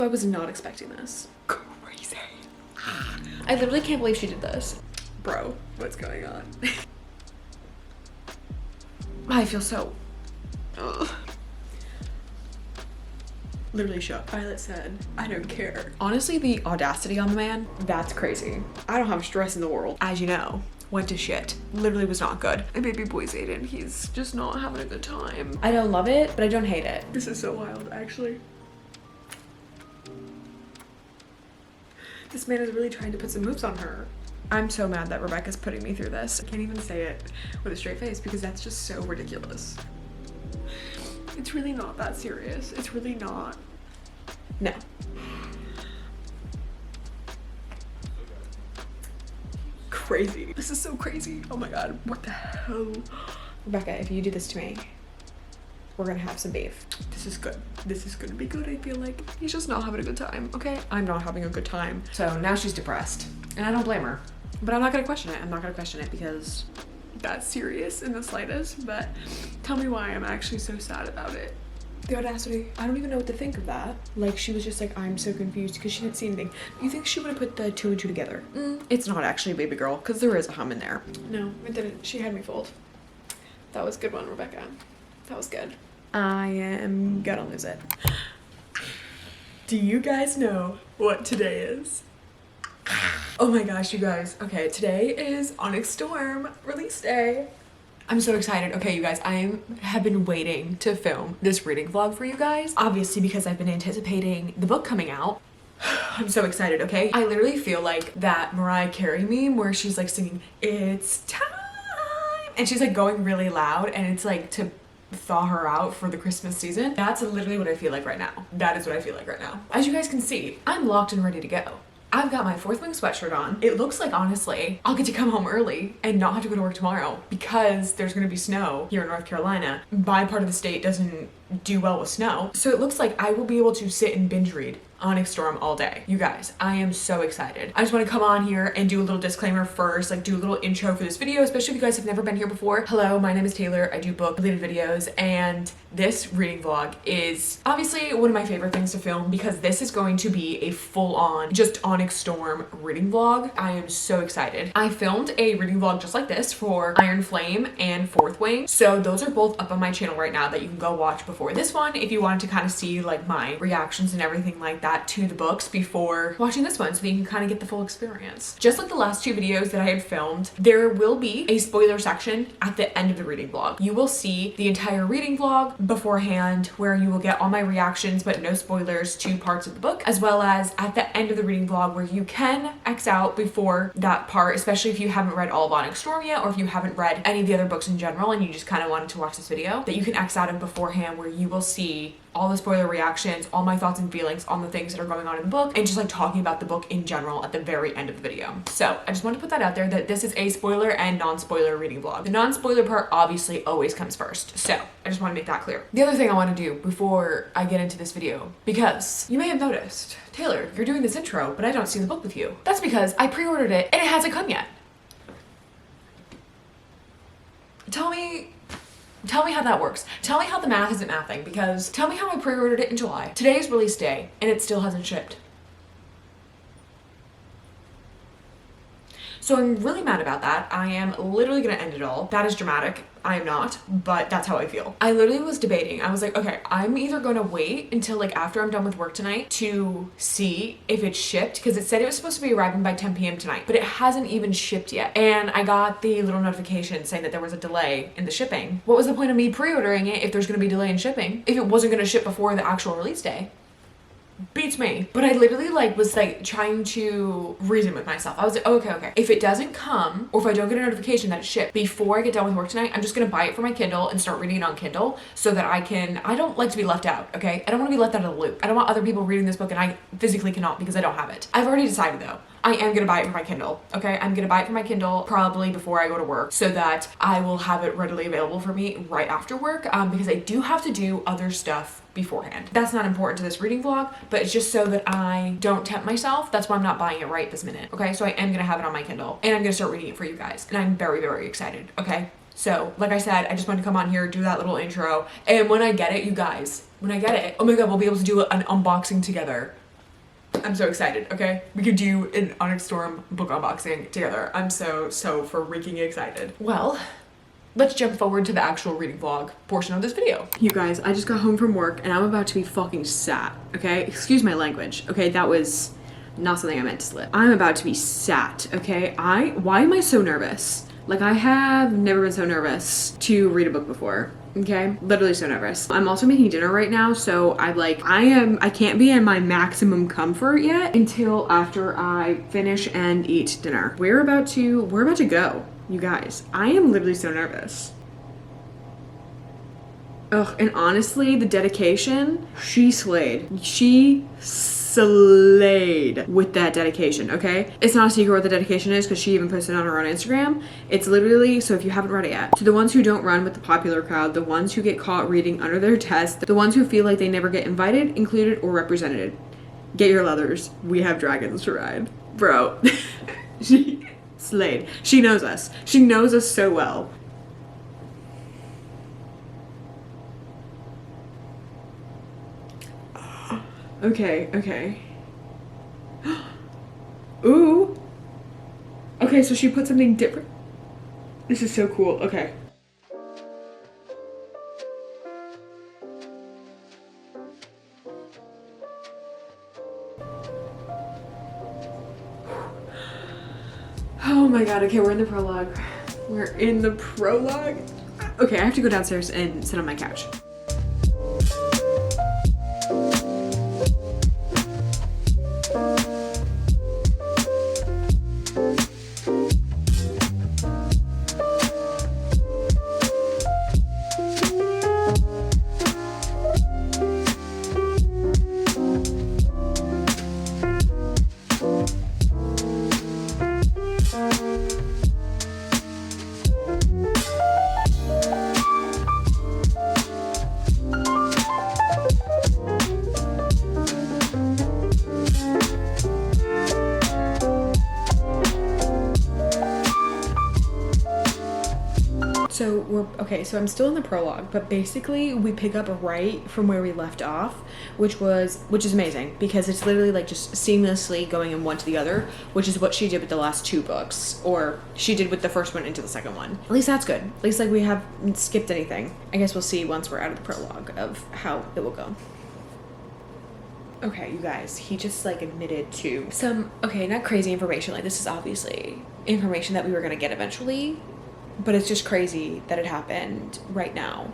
was not expecting this. Crazy. I literally can't believe she did this. Bro, what's going on? I feel so... Ugh. Literally shook. Violet said, I don't care. Honestly, the audacity on the man, that's crazy. I don't have stress in the world. As you know, went to shit. Literally was not good. And baby boy's Aiden, he's just not having a good time. I don't love it, but I don't hate it. This is so wild, actually. This man is really trying to put some moves on her. I'm so mad that Rebecca's putting me through this. I can't even say it with a straight face because that's just so ridiculous. It's really not that serious. It's really not. No. Crazy. This is so crazy. Oh my god. What the hell? Rebecca, if you do this to me, we're gonna have some beef. This is good. This is gonna be good, I feel like. He's just not having a good time, okay? I'm not having a good time. So now she's depressed. And I don't blame her. But I'm not gonna question it. I'm not gonna question it because that's serious in the slightest. But tell me why I'm actually so sad about it. The audacity. I don't even know what to think of that. Like, she was just like, I'm so confused because she didn't see anything. Do you think she would have put the 2 and 2 together? It's not actually a baby girl because there is a hum in there. No, it didn't. She had me fooled. That was a good one, Rebecca. That was good. I am gonna lose it. Do you guys know what today is? Oh my gosh, you guys. Okay, today is ONYX Storm release day. I'm so excited. Okay, you guys, I have been waiting to film this reading vlog for you guys. Obviously, because I've been anticipating the book coming out. I'm so excited, okay? I literally feel like that Mariah Carey meme where she's like singing, "It's time," and she's like going really loud, and it's like to thaw her out for the Christmas season. That's literally what I feel like right now. That is what I feel like right now. As you guys can see, I'm locked and ready to go. I've got my Fourth Wing sweatshirt on. It looks like, honestly, I'll get to come home early and not have to go to work tomorrow because there's gonna be snow here in North Carolina. My part of the state doesn't do well with snow. So it looks like I will be able to sit and binge read ONYX Storm all day. You guys, I am so excited. I just want to come on here and do a little disclaimer first, like do a little intro for this video, especially if you guys have never been here before. Hello, my name is Taylor. I do book related videos, and this reading vlog is obviously one of my favorite things to film because this is going to be a full-on just ONYX Storm reading vlog. I am so excited. I filmed a reading vlog just like this for Iron Flame and Fourth Wing, so those are both up on my channel right now that you can go watch before this one if you wanted to kind of see like my reactions and everything like that to the books before watching this one so that you can kind of get the full experience. Just like the last 2 videos that I had filmed, there will be a spoiler section at the end of the reading vlog. You will see the entire reading vlog beforehand where you will get all my reactions but no spoilers to parts of the book, as well as at the end of the reading vlog where you can X out before that part, especially if you haven't read all of ONYX Storm yet or if you haven't read any of the other books in general and you just kind of wanted to watch this video, that you can X out of beforehand where you will see all the spoiler reactions, all my thoughts and feelings on the things that are going on in the book, and just like talking about the book in general at the very end of the video. So I just want to put that out there that this is a spoiler and non-spoiler reading vlog. The non-spoiler part obviously always comes first. So I just want to make that clear. The other thing I want to do before I get into this video, because you may have noticed, Taylor, you're doing this intro, but I don't see the book with you. That's because I pre-ordered it and it hasn't come yet. Tell me how that works. Tell me how the math isn't mathing, because tell me how I pre-ordered it in July. Today is release day and it still hasn't shipped. So I'm really mad about that. I am literally gonna end it all. That is dramatic. I am not, but that's how I feel. I literally was debating. I was like, okay, I'm either gonna wait until like after I'm done with work tonight to see if it's shipped, because it said it was supposed to be arriving by 10 p.m. tonight, but it hasn't even shipped yet. And I got the little notification saying that there was a delay in the shipping. What was the point of me pre-ordering it if there's gonna be a delay in shipping? If it wasn't gonna ship before the actual release day? Beats me. But I literally like was like trying to reason with myself. I was like, oh, okay. If it doesn't come, or if I don't get a notification that it's shipped before I get done with work tonight, I'm just gonna buy it for my Kindle and start reading it on Kindle so that I don't like to be left out, okay? I don't wanna be left out of the loop. I don't want other people reading this book and I physically cannot because I don't have it. I've already decided though. I am gonna buy it for my Kindle, okay? I'm gonna buy it for my Kindle probably before I go to work so that I will have it readily available for me right after work, because I do have to do other stuff beforehand. That's not important to this reading vlog, but it's just so that I don't tempt myself. That's why I'm not buying it right this minute, okay? So I am gonna have it on my Kindle and I'm gonna start reading it for you guys. And I'm very, very excited, okay? So like I said, I just wanted to come on here, do that little intro. And when I get it, you guys, when I get it, oh my God, we'll be able to do an unboxing together I'm so excited, okay? We could do an ONYX Storm book unboxing together. I'm so freaking excited. Well, let's jump forward to the actual reading vlog portion of this video. You guys, I just got home from work and I'm about to be fucking sat, okay? Excuse my language, okay? That was not something I meant to slip. I'm about to be sat, okay? Why am I so nervous? Like, I have never been so nervous to read a book before. Okay, literally so nervous. I'm also making dinner right now, so I can't be in my maximum comfort yet until after I finish and eat dinner. We're about to go, you guys. I am literally so nervous. Ugh, and honestly, the dedication, she slayed. She slayed with that dedication, okay? It's not a secret what the dedication is because she even posted it on her own Instagram. It's literally, so if you haven't read it yet, to the ones who don't run with the popular crowd, the ones who get caught reading under their test, the ones who feel like they never get invited, included, or represented. Get your leathers. We have dragons to ride. Bro, she slayed. She knows us. She knows us so well. Okay. Ooh. Okay, so she put something different. This is so cool. Okay. Oh my god, okay, we're in the prologue. We're in the prologue. Okay, I have to go downstairs and sit on my couch. So I'm still in the prologue, but basically we pick up right from where we left off, which is amazing because it's literally like just seamlessly going in one to the other, which is what she did with the last two books, or she did with the first one into the second one. At least that's good. At least like we haven't skipped anything. I guess we'll see once we're out of the prologue of how it will go. Okay, you guys, he just like admitted to some, okay, not crazy information. Like this is obviously information that we were gonna get eventually, but it's just crazy that it happened right now.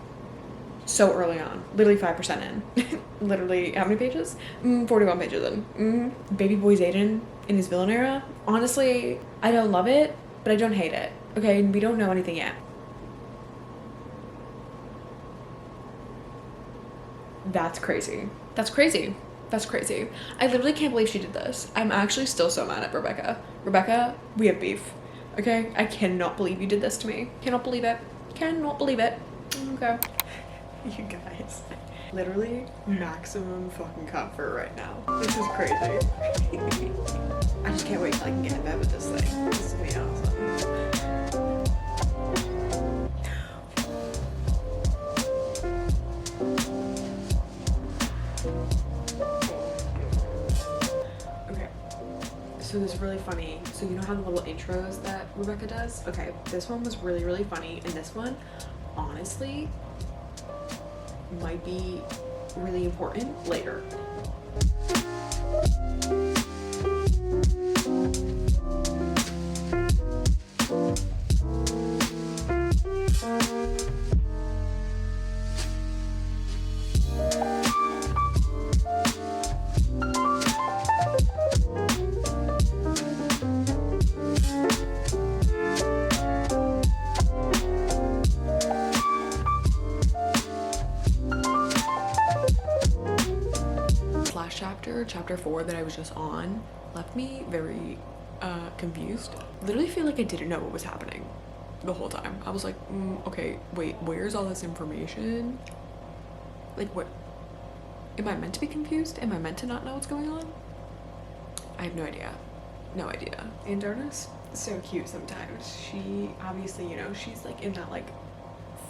So early on, literally 5% in. Literally, how many pages? 41 pages in. Baby boy Zayden in his villain era. Honestly, I don't love it, but I don't hate it. Okay, we don't know anything yet. That's crazy. That's crazy. That's crazy. I literally can't believe she did this. I'm actually still so mad at Rebecca. Rebecca, we have beef. Okay? I cannot believe you did this to me. Cannot believe it. Cannot believe it. Okay. You guys. Literally maximum fucking comfort right now. This is crazy. I just can't wait till I can get in bed with this thing. This is gonna be awesome. So this is really funny. So you know how the little intros that Rebecca does? Okay, this one was really, really funny. And this one, honestly, might be really important later. Chapter 4 that I was just on left me very confused. Literally feel like I didn't know what was happening the whole time. I was like, okay, wait, where's all this information? Like, what? Am I meant to be confused? Am I meant to not know what's going on? I have no idea. No idea. And Darna's so cute sometimes. She obviously, you know, she's like in that like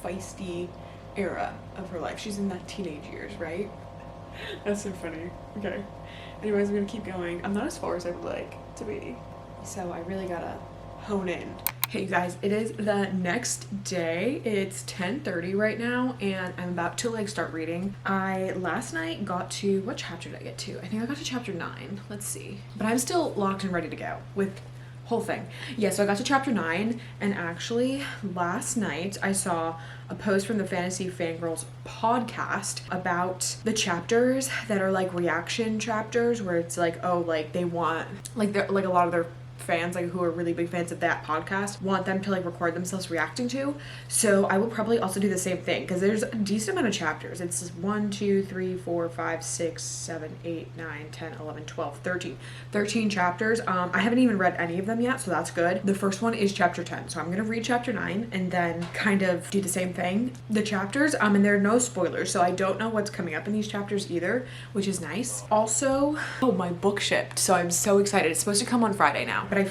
feisty era of her life. She's in that teenage years, right? That's so funny. Okay. Anyways, I'm gonna keep going. I'm not as far as I would like to be, so I really gotta hone in. Hey you guys, it is the next day. It's 10:30 right now and I'm about to like start reading. I last night got to, what chapter did I get to? I think I got to chapter 9. Let's see. But I'm still locked and ready to go with whole thing. Yeah, so I got to chapter 9 and actually last night I saw a post from the Fantasy Fangirls podcast about the chapters that are like reaction chapters where it's like, oh, like they want like they're like a lot of their fans like who are really big fans of that podcast want them to like record themselves reacting to. So I will probably also do the same thing because there's a decent amount of chapters. It's 1 2 3 4 5 6 7 8 9 10 11 12 13 chapters. I haven't even read any of them yet, so that's good. The first one is chapter 10, so I'm gonna read chapter 9 and then kind of do the same thing, the chapters, and there are no spoilers, so I don't know what's coming up in these chapters either, which is nice. Also, oh, my book shipped, so I'm so excited. It's supposed to come on Friday now. But I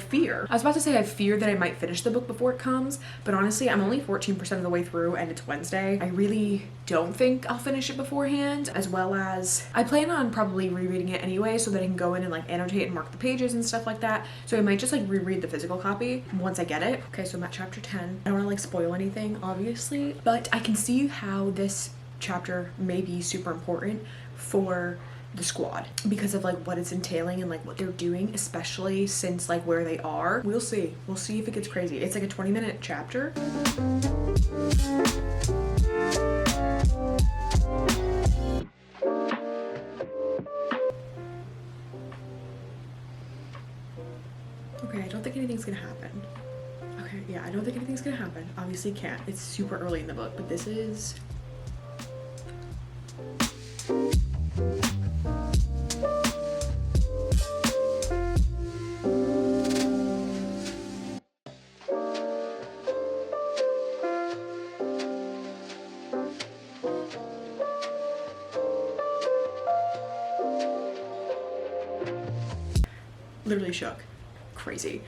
was about to say I fear that I might finish the book before it comes, but honestly I'm only 14% of the way through and it's Wednesday. I really don't think I'll finish it beforehand, as well as I plan on probably rereading it anyway so that I can go in and like annotate and mark the pages and stuff like that. So I might just like reread the physical copy once I get it. Okay, so I'm at chapter 10. I don't want to like spoil anything obviously, but I can see how this chapter may be super important for the squad because of like what it's entailing and like what they're doing, especially since like where they are. We'll see if it gets crazy. It's like a 20-minute chapter. Okay, I don't think anything's gonna happen. Okay, yeah, I don't think anything's gonna happen. Obviously can't, it's super early in the book, but this is literally shook. Crazy.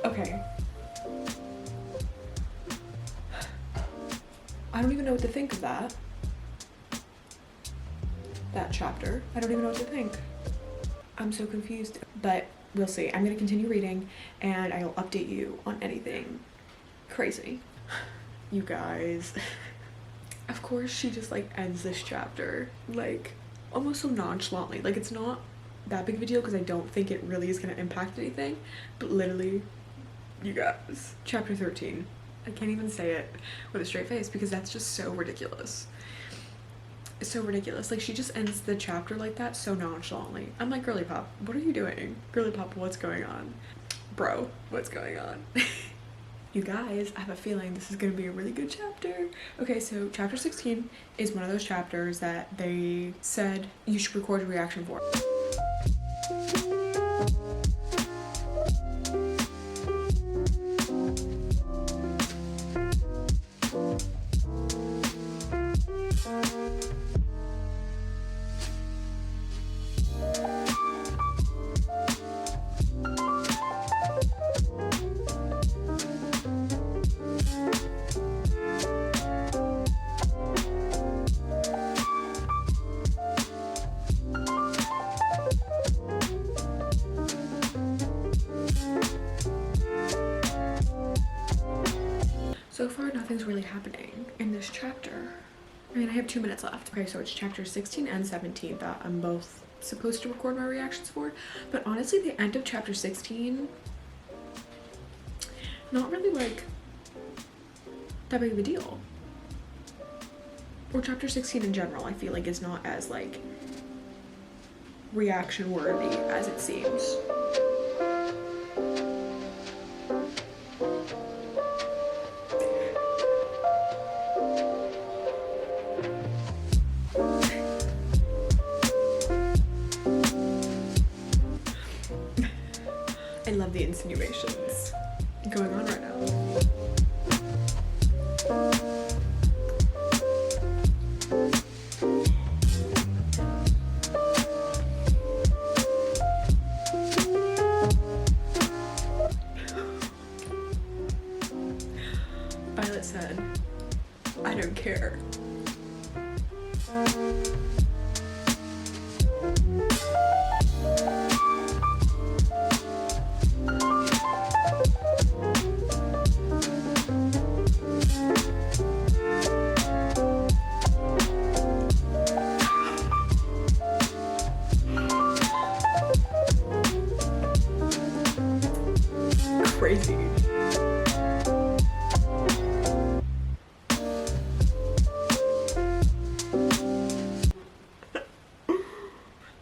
Okay. I don't even know what to think of that chapter. I don't even know what to think. I'm so confused, but we'll see. I'm gonna continue reading and I'll update you on anything crazy. You guys. Of course she just like ends this chapter like almost so nonchalantly. Like it's not that big of a deal because I don't think it really is gonna impact anything, but literally, you guys, chapter 13. I can't even say it with a straight face because that's just so ridiculous. It's so ridiculous. Like she just ends the chapter like that so nonchalantly. I'm like, girly pop, what are you doing? Girly pop, what's going on? Bro, what's going on? You guys, I have a feeling this is gonna be a really good chapter. Okay, so chapter 16 is one of those chapters that they said you should record a reaction for. So far, nothing's really happening in this chapter. I mean, I have 2 minutes left. Okay, so it's chapter 16 and 17 that I'm both supposed to record my reactions for. But honestly, the end of chapter 16, not really like that big of a deal. Or chapter 16 in general, I feel like is not as like reaction worthy as it seems. I love the insinuations going on right now. Violet said, I don't care. Crazy.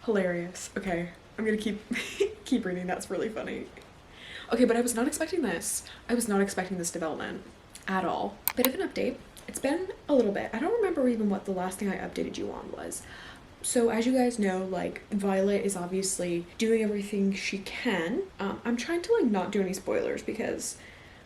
Hilarious. Okay, I'm gonna keep reading. That's really funny. Okay, but I was not expecting this. I was not expecting this development at all. Bit of an update. It's been a little bit. I don't remember even what the last thing I updated you on was. So as you guys know, like Violet is obviously doing everything she can. I'm trying to like not do any spoilers because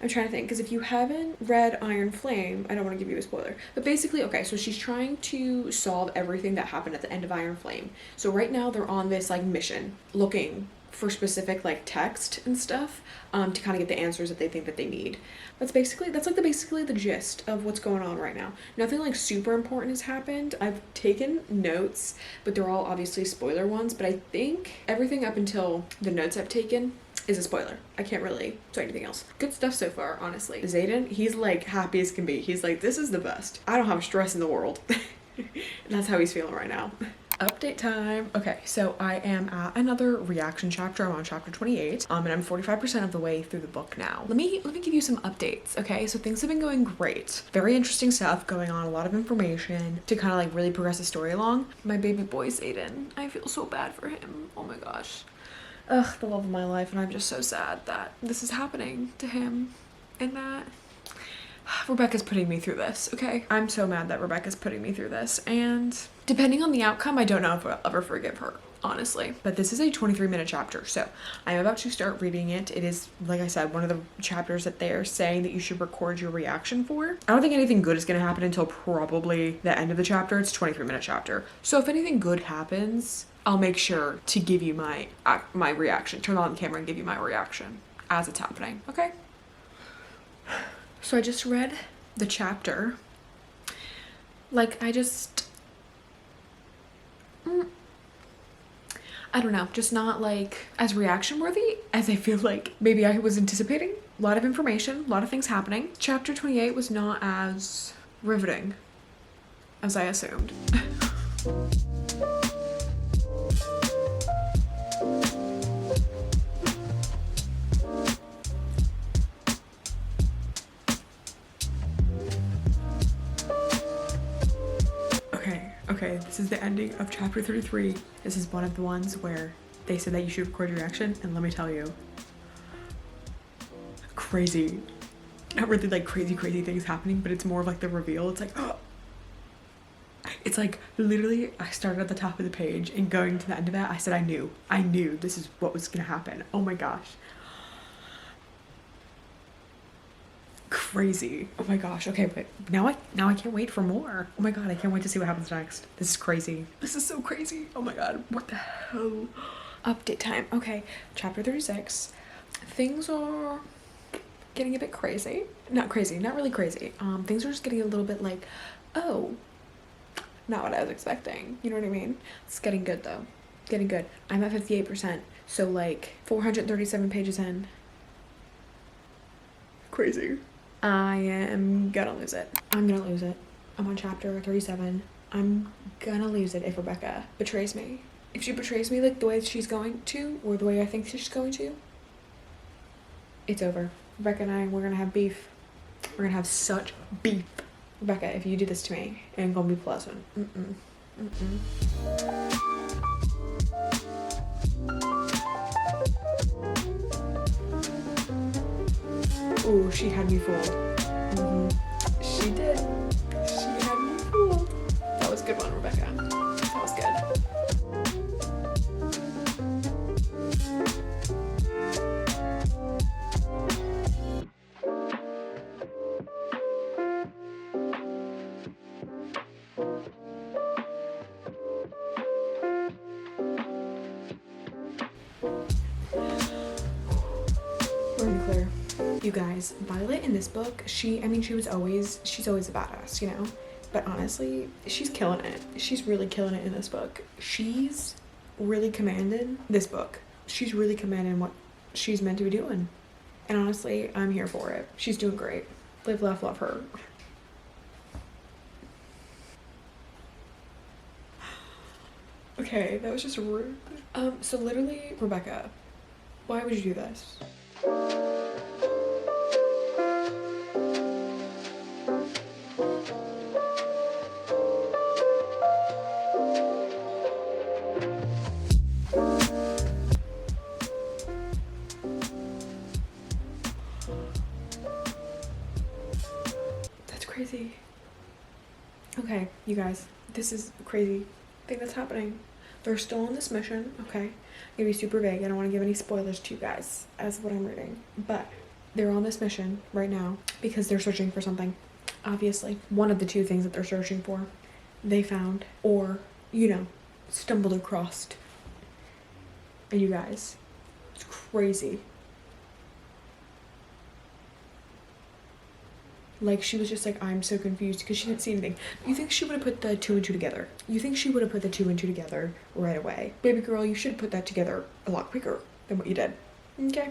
I'm trying to think, because if you haven't read Iron Flame, I don't want to give you a spoiler. But basically, okay, so she's trying to solve everything that happened at the end of Iron Flame. So right now they're on this like mission looking for specific like text and stuff to kind of get the answers that they think that they need. That's basically the gist of what's going on right now. Nothing like super important has happened. I've taken notes, but they're all obviously spoiler ones, but I think everything up until the notes I've taken is a spoiler. I can't really say anything else. Good stuff so far, honestly. Zayden, he's like happy as can be. He's like, this is the best. I don't have stress in the world. That's how he's feeling right now. Update time. Okay, so I am at another reaction chapter. I'm on chapter 28, and I'm 45% of the way through the book now. Let me give you some updates. Okay, so things have been going great. Very interesting stuff going on. A lot of information to kind of like really progress the story along. My baby boy Zayden, I feel so bad for him. Oh my gosh. Ugh, the love of my life, and I'm just so sad that this is happening to him and that Rebecca's putting me through this, okay? I'm so mad that Rebecca's putting me through this, and depending on the outcome, I don't know if I'll ever forgive her, honestly. But this is a 23-minute chapter, so I'm about to start reading it. It is, like I said, one of the chapters that they're saying that you should record your reaction for. I don't think anything good is going to happen until probably the end of the chapter. It's a 23-minute chapter. So if anything good happens, I'll make sure to give you my reaction. Turn on the camera and give you my reaction as it's happening, okay? So I just read the chapter. Like, I don't know, just not like as reaction worthy as I feel like maybe I was anticipating. A lot of information, a lot of things happening. Chapter 28 was not as riveting as I assumed. Okay, this is the ending of chapter 33. This is one of the ones where they said that you should record your reaction, and let me tell you, crazy. Not really like crazy things happening, but it's more of like the reveal. It's like, oh. It's like literally I started at the top of the page and going to the end of that, I said I knew this is what was gonna happen. Oh my gosh. Crazy. Oh my gosh. Okay, but now I can't wait for more. Oh my god, I can't wait to see what happens next. This is crazy. This is so crazy. Oh my god, what the hell? Update time. Okay, chapter 36. Things are getting a bit crazy. Not crazy, not really crazy. Things are just getting a little bit like, oh, not what I was expecting. You know what I mean? It's getting good though. Getting good. I'm at 58%. So like 437 pages in. Crazy. I am gonna lose it. I'm gonna lose it. I'm on chapter 37. I'm gonna lose it if Rebecca betrays me. If she betrays me like the way she's going to, or the way I think she's going to, it's over. Rebecca and I, we're gonna have beef. We're gonna have such beef. Rebecca, if you do this to me, it ain't gonna be pleasant. Ooh, she had me fooled. She did. She had me fooled. That was a good one, Rebecca. That was good. We're in the clear. You guys, Violet in this book, she's always a badass, you know? But honestly, she's killing it. She's really killing it in this book. She's really commanding this book. She's really commanding what she's meant to be doing. And honestly, I'm here for it. She's doing great. Live, laugh, love her. Okay, that was just rude. So literally, Rebecca, why would you do this? That's crazy. Okay, you guys, this is a crazy thing that's happening. They're still on this mission, okay? I'm gonna be super vague. I don't want to give any spoilers to you guys as what I'm reading. But they're on this mission right now because they're searching for something. Obviously, one of the two things that they're searching for, they found, or, you know, stumbled across. And you guys, it's crazy. Like, she was just like, I'm so confused because she didn't see anything. You think she would have put the 2 and 2 together? You think she would have put the 2 and 2 together right away? Baby girl, you should have put that together a lot quicker than what you did. Okay?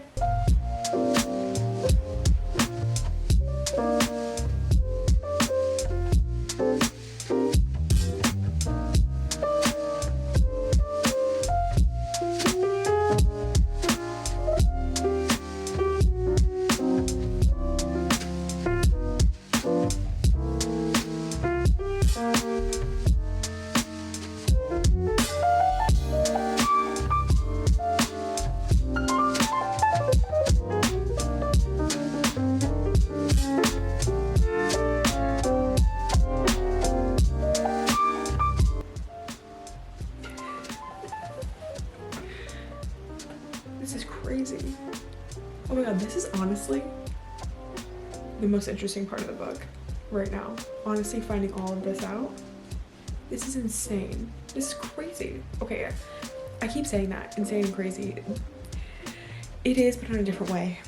This is crazy. Oh my god, this is honestly the most interesting part of the book right now. Honestly, finding all of this out. This is insane. This is crazy. Okay, I keep saying that, insane and crazy. It is, but in a different way.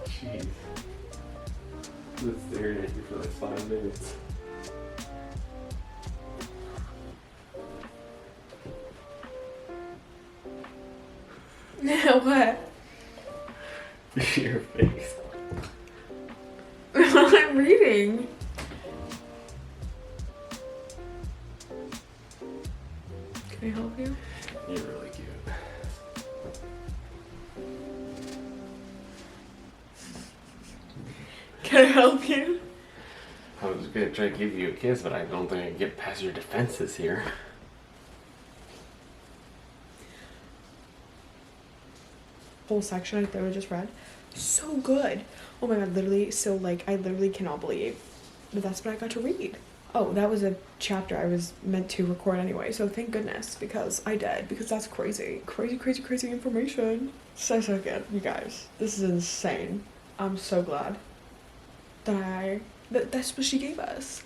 Jeez. I was staring at you for like 5 minutes. What? Your face. I'm reading. Can I help you? You're really cute. Can I help you? I was gonna try to give you a kiss, but I don't think I can get past your defenses here. Whole section that we just read, so good. Oh my god, literally. So like, I literally cannot believe that that's what I got to read. Oh, that was a chapter I was meant to record anyway, so thank goodness, because I did, because that's crazy. Crazy, crazy, crazy information. So good, you guys. This is insane. I'm so glad that's what she gave us.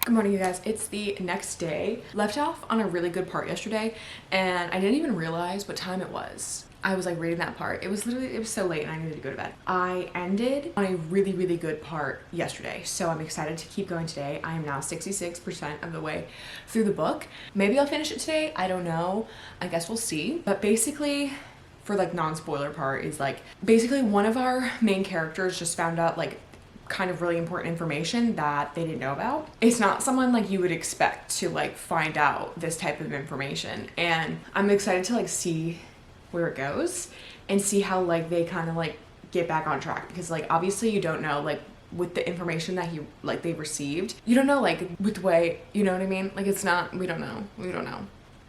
Good morning, you guys. It's the next day. Left off on a really good part yesterday, and I didn't even realize what time it was. I was like reading that part. It was so late and I needed to go to bed. I ended on a really, really good part yesterday, so I'm excited to keep going today. I am now 66% of the way through the book. Maybe I'll finish it today. I don't know. I guess we'll see. But basically, for like non-spoiler part, is like basically one of our main characters just found out like kind of really important information that they didn't know about. It's not someone like you would expect to like find out this type of information, and I'm excited to like see where it goes and see how like they kind of like get back on track, because like obviously you don't know like with the information that they received, you don't know like with the way, you know what I mean, like it's not, we don't know.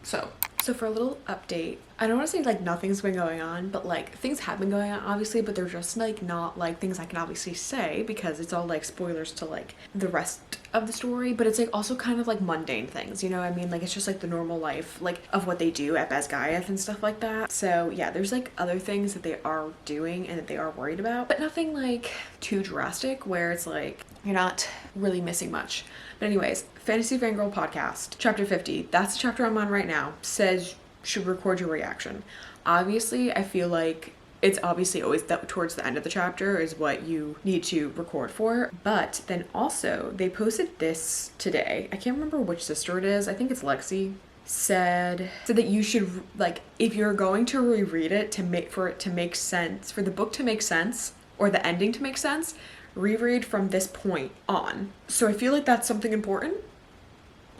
So for a little update, I don't want to say like nothing's been going on, but like things have been going on obviously, but they're just like not like things I can obviously say because it's all like spoilers to like the rest of the story, but it's like also kind of like mundane things, you know what I mean? Like it's just like the normal life like of what they do at Basgayath and stuff like that. So yeah, there's like other things that they are doing and that they are worried about, but nothing like too drastic where it's like you're not really missing much. But anyways, Fantasy Fangirl podcast, chapter 50, that's the chapter I'm on right now, says should record your reaction. Obviously, I feel like it's obviously always towards the end of the chapter is what you need to record for. But then also, they posted this today. I can't remember which sister it is. I think it's Lexi. Said that you should, like, if you're going to reread it for it to make sense, for the book to make sense, or the ending to make sense, reread from this point on. So I feel like that's something important.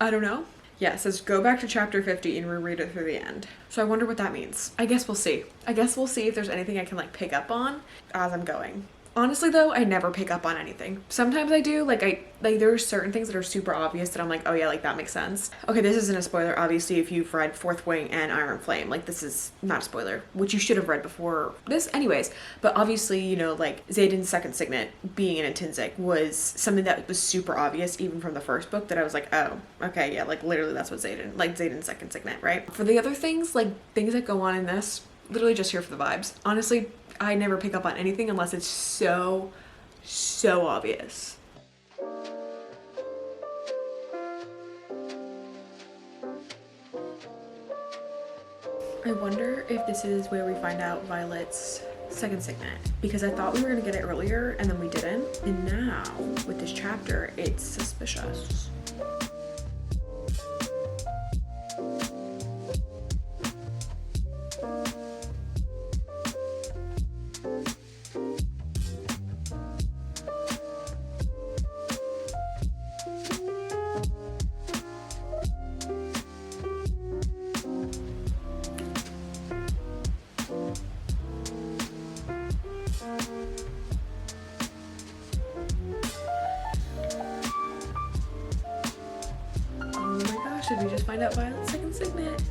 I don't know. Yeah, it says go back to chapter 50 and reread it through the end. So I wonder what that means. I guess we'll see. I guess we'll see if there's anything I can like pick up on as I'm going. Honestly though, I never pick up on anything. Sometimes I do, like there are certain things that are super obvious that I'm like, oh yeah, like that makes sense. Okay, this isn't a spoiler, obviously, if you've read Fourth Wing and Iron Flame, like this is not a spoiler, which you should have read before this anyways. But obviously, you know, like Xaden's second signet being an intrinsic was something that was super obvious even from the first book, that I was like, oh, okay, yeah, like literally that's what Xaden's second signet, right? For the other things, like things that go on in this, literally just here for the vibes. Honestly, I never pick up on anything unless it's so obvious. I wonder if this is where we find out Violet's second signet, because I thought we were gonna get it earlier and then we didn't. And now with this chapter, it's suspicious. Did we just find out Violet's second signet?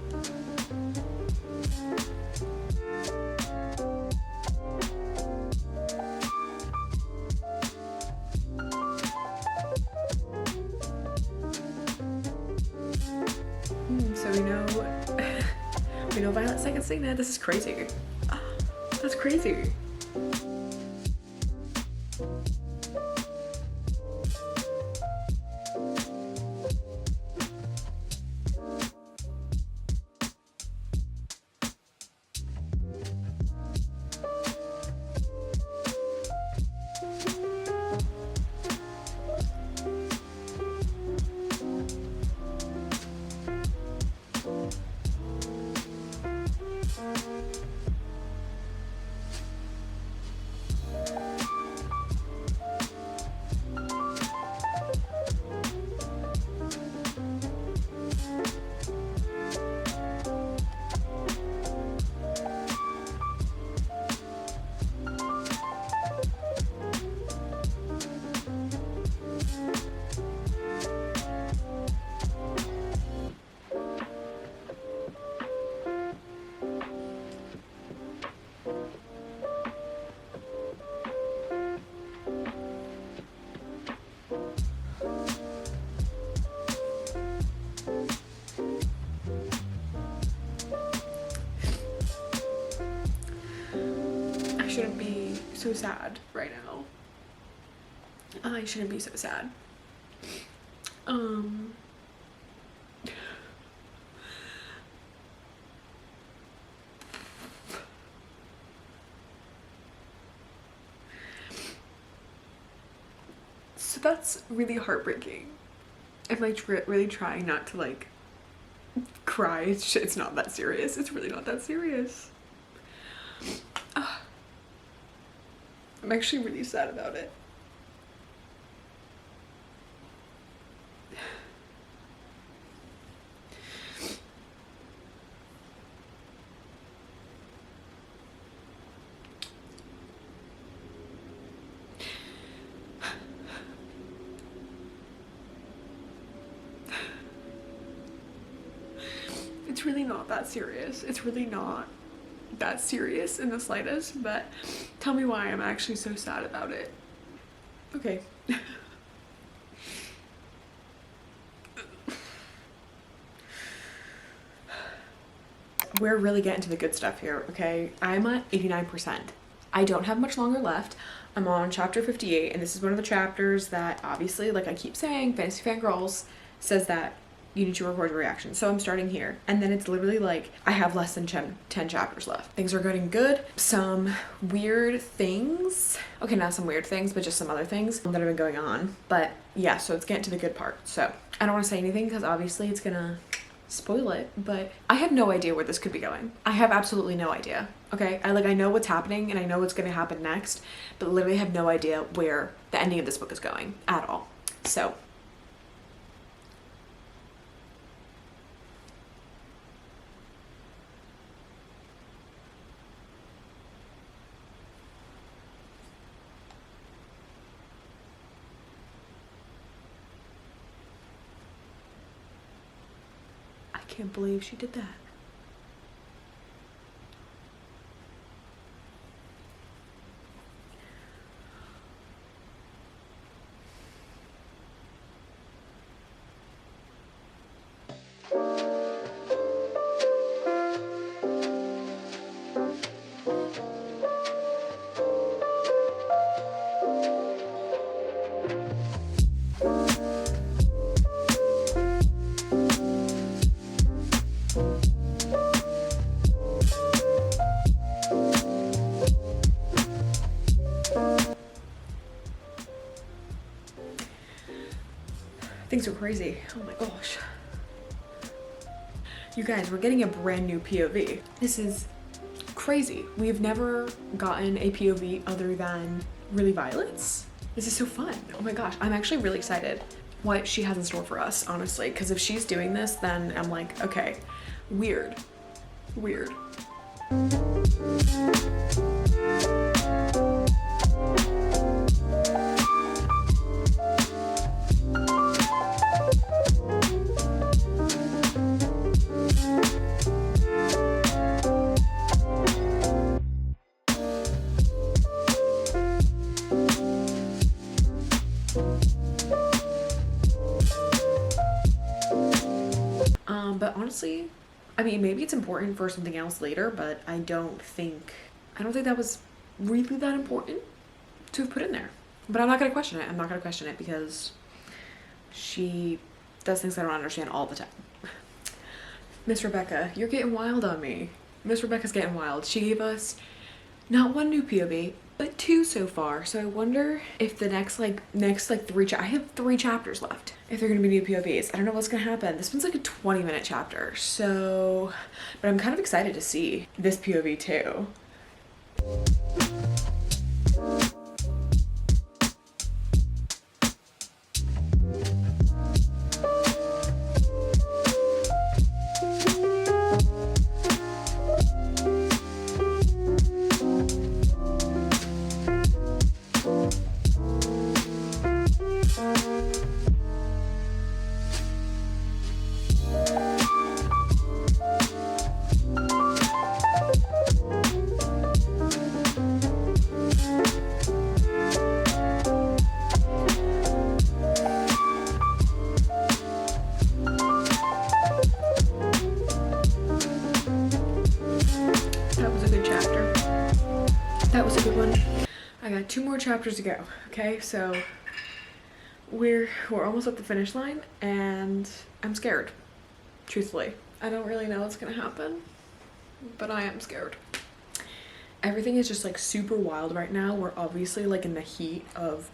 So we know Violet's second signet. This is crazy. That's crazy. so sad right now. I shouldn't be so sad. So that's really heartbreaking. I'm like really trying not to like cry. It's not that serious. It's really not that serious. I'm actually really sad about it. It's really not that serious. It's really not that serious in the slightest, but tell me why I'm actually so sad about it. Okay. We're really getting to the good stuff here, okay? I'm at 89%. I don't have much longer left. I'm on chapter 58, and this is one of the chapters that obviously, like I keep saying, Fantasy Fangirls says that you need to record your reaction. So I'm starting here. And then it's literally like, I have less than 10 chapters left. Things are getting good. Some weird things. Okay, not some weird things, but just some other things that have been going on. But yeah, so it's getting to the good part. So I don't want to say anything because obviously it's gonna spoil it, but I have no idea where this could be going. I have absolutely no idea. Okay, I know what's happening and I know what's gonna happen next, but literally have no idea where the ending of this book is going at all. So I can't believe she did that. Things are crazy. Oh my gosh. You guys, we're getting a brand new POV. This is crazy. We've never gotten a POV other than Really Violet's. This is so fun. Oh my gosh. I'm actually really excited what she has in store for us, honestly, because if she's doing this, then I'm like, okay, weird. Weird. But honestly, I mean, maybe it's important for something else later, but I don't think that was really that important to have put in there. But I'm not gonna question it. I'm not gonna question it because she does things I don't understand all the time. Miss Rebecca, you're getting wild on me. Miss Rebecca's getting wild. She gave us not one new POV, but 2 so far. So I wonder if the next 3 I have 3 chapters left. If they're gonna be new POVs. I don't know what's gonna happen. This one's like a 20-minute chapter. So, but I'm kind of excited to see this POV too. like 2 more chapters to go. Okay, so we're almost at the finish line, and I'm scared, truthfully. I don't really know what's gonna happen, but I am scared. Everything is just like super wild right now. We're obviously like in the heat of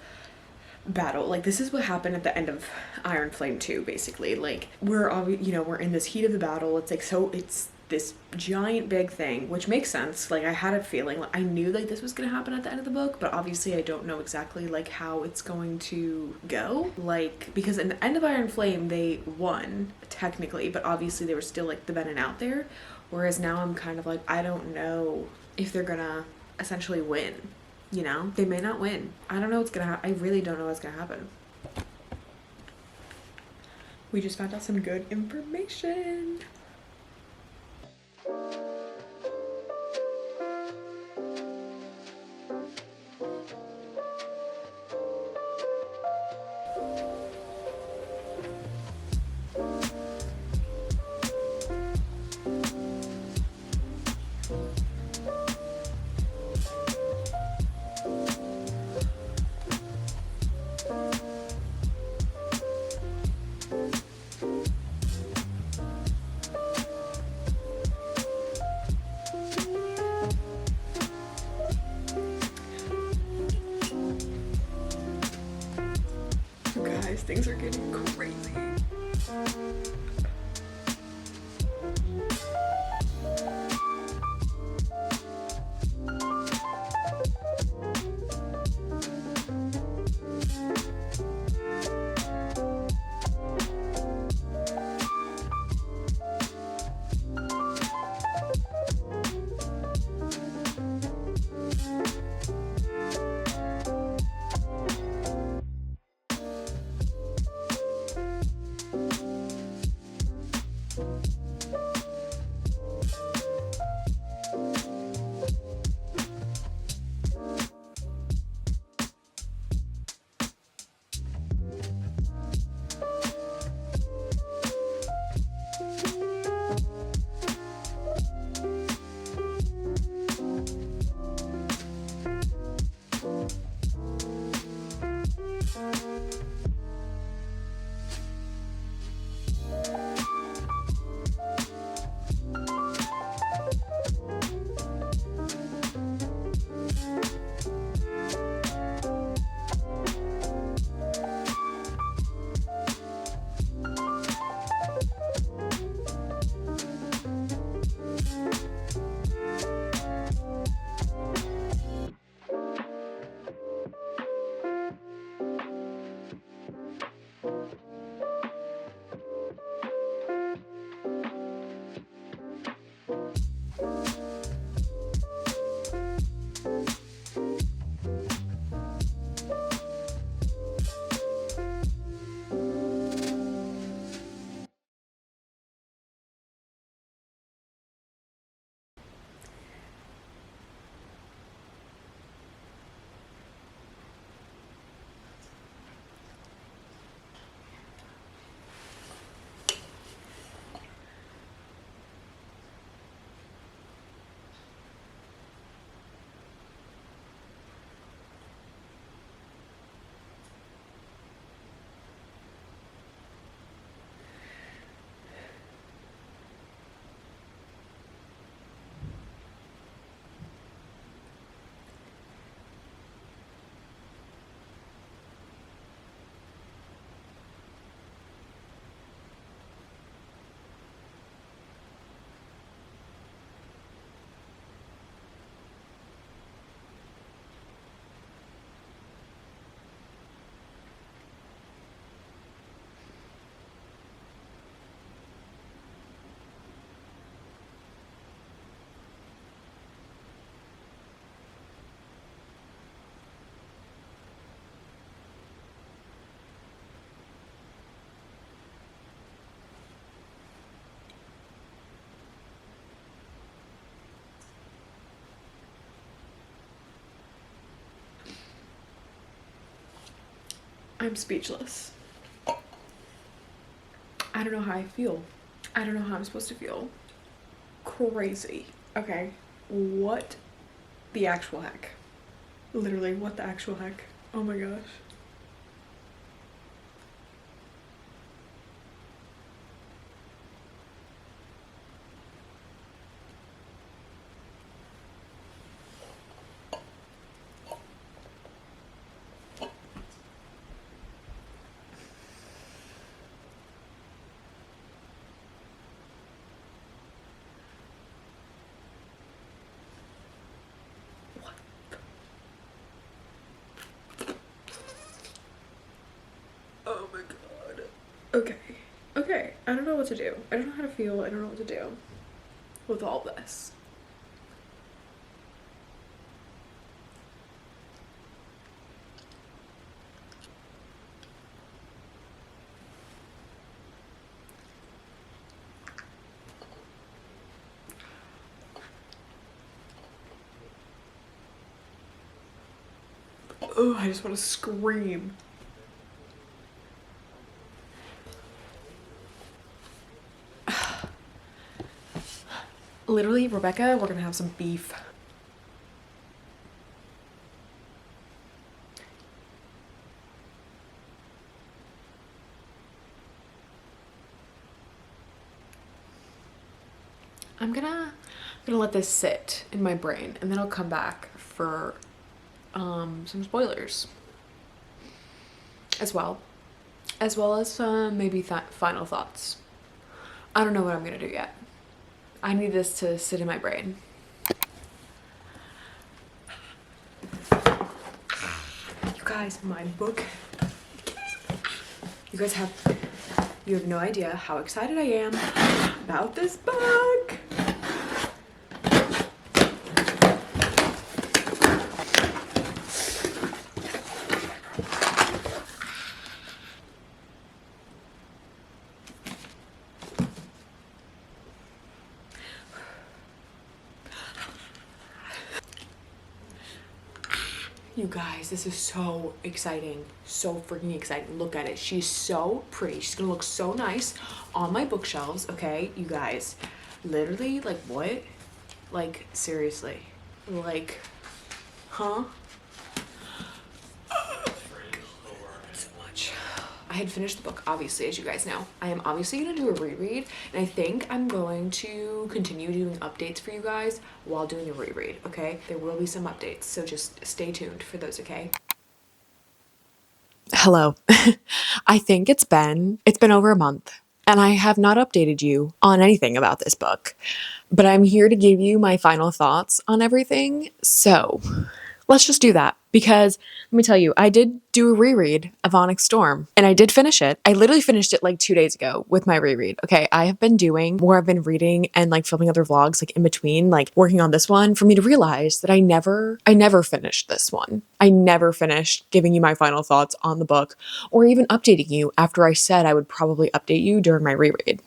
battle. Like, this is what happened at the end of Iron Flame 2, basically. Like, we're in this heat of the battle. It's like, so it's this giant big thing, which makes sense. Like, I had a feeling, like, I knew like this was gonna happen at the end of the book, but obviously I don't know exactly like how it's going to go. Like, because in the end of Iron Flame they won technically, but obviously they were still like the venom out there, whereas now I'm kind of like, I don't know if they're gonna essentially win. You know, they may not win. I don't know what's gonna happen. I really don't know what's gonna happen. We just found out some good information. Guys, things are getting crazy. I'm speechless. I don't know how I feel. I don't know how I'm supposed to feel. Crazy. Okay, what the actual heck? Literally, what the actual heck? Oh my gosh. Oh my god. Okay. Okay. I don't know what to do. I don't know how to feel. I don't know what to do with all this. Oh, I just want to scream. Literally, Rebecca, we're gonna have some beef. I'm gonna let this sit in my brain, and then I'll come back for some spoilers as well as maybe final thoughts. I don't know what I'm gonna do yet. I need this to sit in my brain. You guys, my book. You have no idea how excited I am about this book. You guys, this is so exciting. So freaking exciting. Look at it. She's so pretty. She's gonna look so nice on my bookshelves, okay? You guys, literally, like, what? Like, seriously. Like, huh? So much. I had finished the book, obviously, as you guys know. I am obviously gonna do a reread, and I think I'm going to continue doing updates for you guys while doing a reread, okay? There will be some updates, so just stay tuned for those, okay? Hello. I think it's been over a month, and I have not updated you on anything about this book, but I'm here to give you my final thoughts on everything. So let's just do that, because let me tell you, I did do a reread of ONYX Storm, and I did finish it. I literally finished it like 2 days ago with my reread. Okay, I have been doing more. I've been reading and like filming other vlogs like in between, like working on this one, for me to realize that I never finished this one. I never finished giving you my final thoughts on the book, or even updating you after I said I would probably update you during my reread.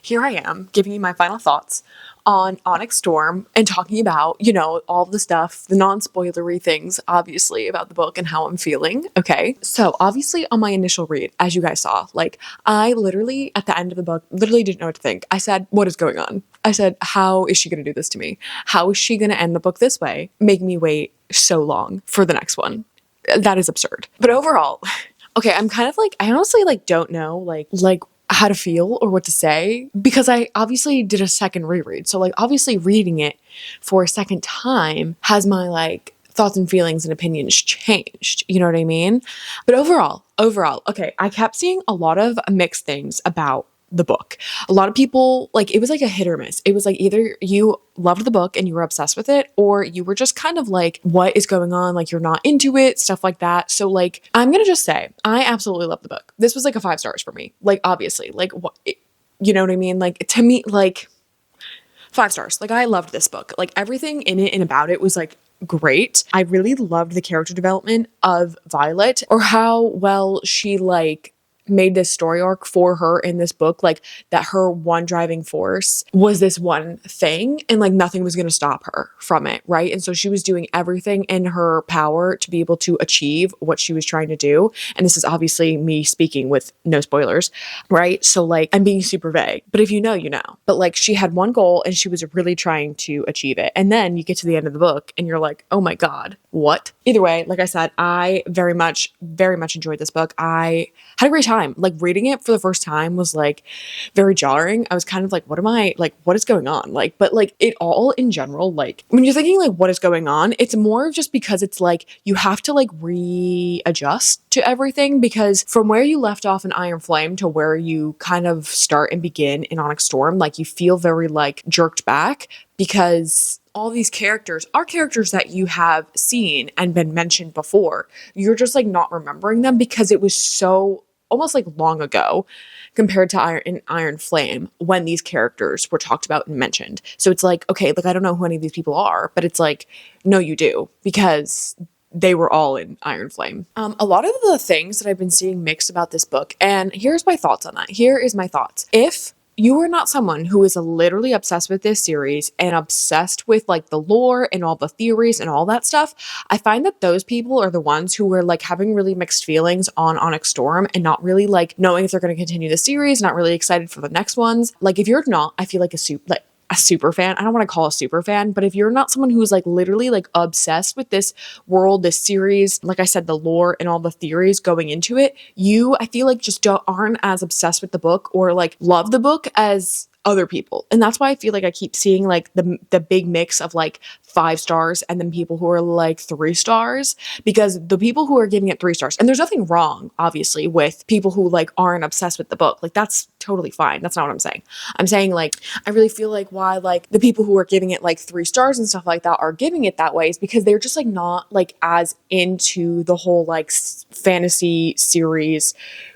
Here I am giving you my final thoughts on ONYX Storm and talking about, you know, all the stuff, the non-spoilery things, obviously, about the book and how I'm feeling, okay? So, obviously, on my initial read, as you guys saw, like, I literally, at the end of the book, literally didn't know what to think. I said, what is going on? I said, how is she gonna do this to me? How is she gonna end the book this way? Make me wait so long for the next one. That is absurd. But overall, okay, I'm kind of like, I honestly, like, don't know, like, how to feel or what to say, because I obviously did a second reread. So like obviously reading it for a second time has my like thoughts and feelings and opinions changed. You know what I mean? But overall, okay, I kept seeing a lot of mixed things about the book. A lot of people, like, it was like a hit or miss. It was like either you loved the book and you were obsessed with it, or you were just kind of like, what is going on? Like, you're not into it, stuff like that. So like, I'm gonna just say, I absolutely love the book. This was like a 5 stars for me. Like, obviously, like, what, you know what I mean? Like, to me, like, 5 stars. Like, I loved this book. Like, everything in it and about it was like great. I really loved the character development of Violet, or how well she like made this story arc for her in this book, like that her one driving force was this one thing, and like nothing was going to stop her from it, right? And so she was doing everything in her power to be able to achieve what she was trying to do. And this is obviously me speaking with no spoilers, right? So like I'm being super vague, but if you know, you know. But like she had one goal and she was really trying to achieve it. And then you get to the end of the book and you're like, oh my God, what? Either way, like I said, I very much enjoyed this book. I had a great time. Like reading it for the first time was like very jarring. I was kind of like, what is going on? Like, but like it all in general, like when you're thinking like what is going on, it's more of just because it's like you have to like readjust to everything, because from where you left off in Iron Flame to where you kind of start and begin in Onyx Storm, like you feel very like jerked back, because all these characters are characters that you have seen and been mentioned before. You're just like not remembering them because it was so almost like long ago compared to Iron Flame when these characters were talked about and mentioned. So it's like, okay, like I don't know who any of these people are, but it's like, no, you do, because they were all in Iron Flame. A lot of the things that I've been seeing mixed about this book, and here's my thoughts on that. Here is my thoughts. If you are not someone who is literally obsessed with this series and obsessed with like the lore and all the theories and all that stuff, I find that those people are the ones who are like having really mixed feelings on Onyx Storm and not really like knowing if they're going to continue the series, not really excited for the next ones. Like if you're not, I feel like a super fan. I don't want to call a super fan, but if you're not someone who's like literally like obsessed with this world, this series, like I said, the lore and all the theories going into it, I feel like just aren't as obsessed with the book or like love the book as other people. And that's why I feel like I keep seeing like the big mix of like 5 stars and then people who are like 3 stars, because the people who are giving it 3 stars, and there's nothing wrong obviously with people who like aren't obsessed with the book, like that's totally fine. That's not what I'm saying. I'm saying like I really feel like why like the people who are giving it like 3 stars and stuff like that are giving it that way is because they're just like not like as into the whole like fantasy series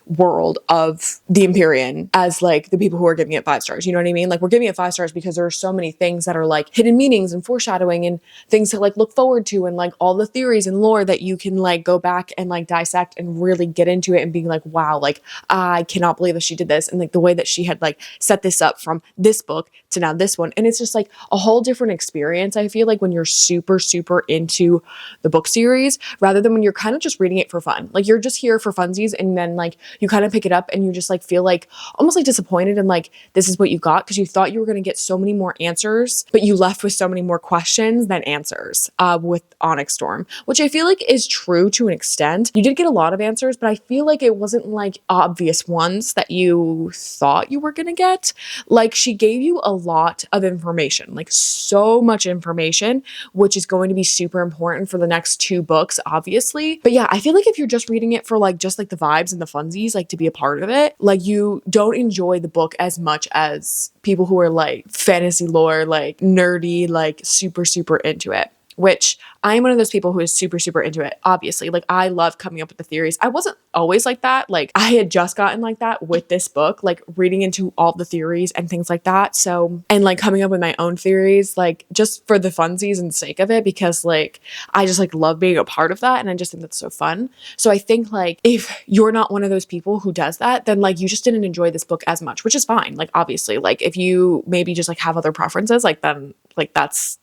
world of the Empyrean as like the people who are giving it 5 stars. You know what I mean? Like we're giving it 5 stars because there are so many things that are like hidden meanings and foreshadowing and things to like look forward to, and like all the theories and lore that you can like go back and like dissect and really get into it and being like, wow, like I cannot believe that she did this, and like the way that she had like set this up from this book to now this one. And it's just like a whole different experience, I feel like, when you're super into the book series rather than when you're kind of just reading it for fun. Like you're just here for funsies, and then like you kind of pick it up and you just like feel like almost like disappointed and like this is what you got, because you thought you were going to get so many more answers, but you left with so many more questions than answers with Onyx Storm, which I feel like is true to an extent. You did get a lot of answers, but I feel like it wasn't like obvious ones that you thought you were going to get. Like she gave you a lot of information, like so much information, which is going to be super important for the next 2 books, obviously. But yeah, I feel like if you're just reading it for like just like the vibes and the funsies, like to be a part of it, like you don't enjoy the book as much as people who are like fantasy lore, like nerdy, like super into it. Which I am one of those people who is super into it, obviously. Like I love coming up with the theories. I wasn't always like that. Like I had just gotten like that with this book, like reading into all the theories and things like that. So, and like coming up with my own theories, like just for the funsies and sake of it, because like I just like love being a part of that. And I just think that's so fun. So I think like if you're not one of those people who does that, then like you just didn't enjoy this book as much, which is fine. Like obviously, like if you maybe just like have other preferences, like then like that's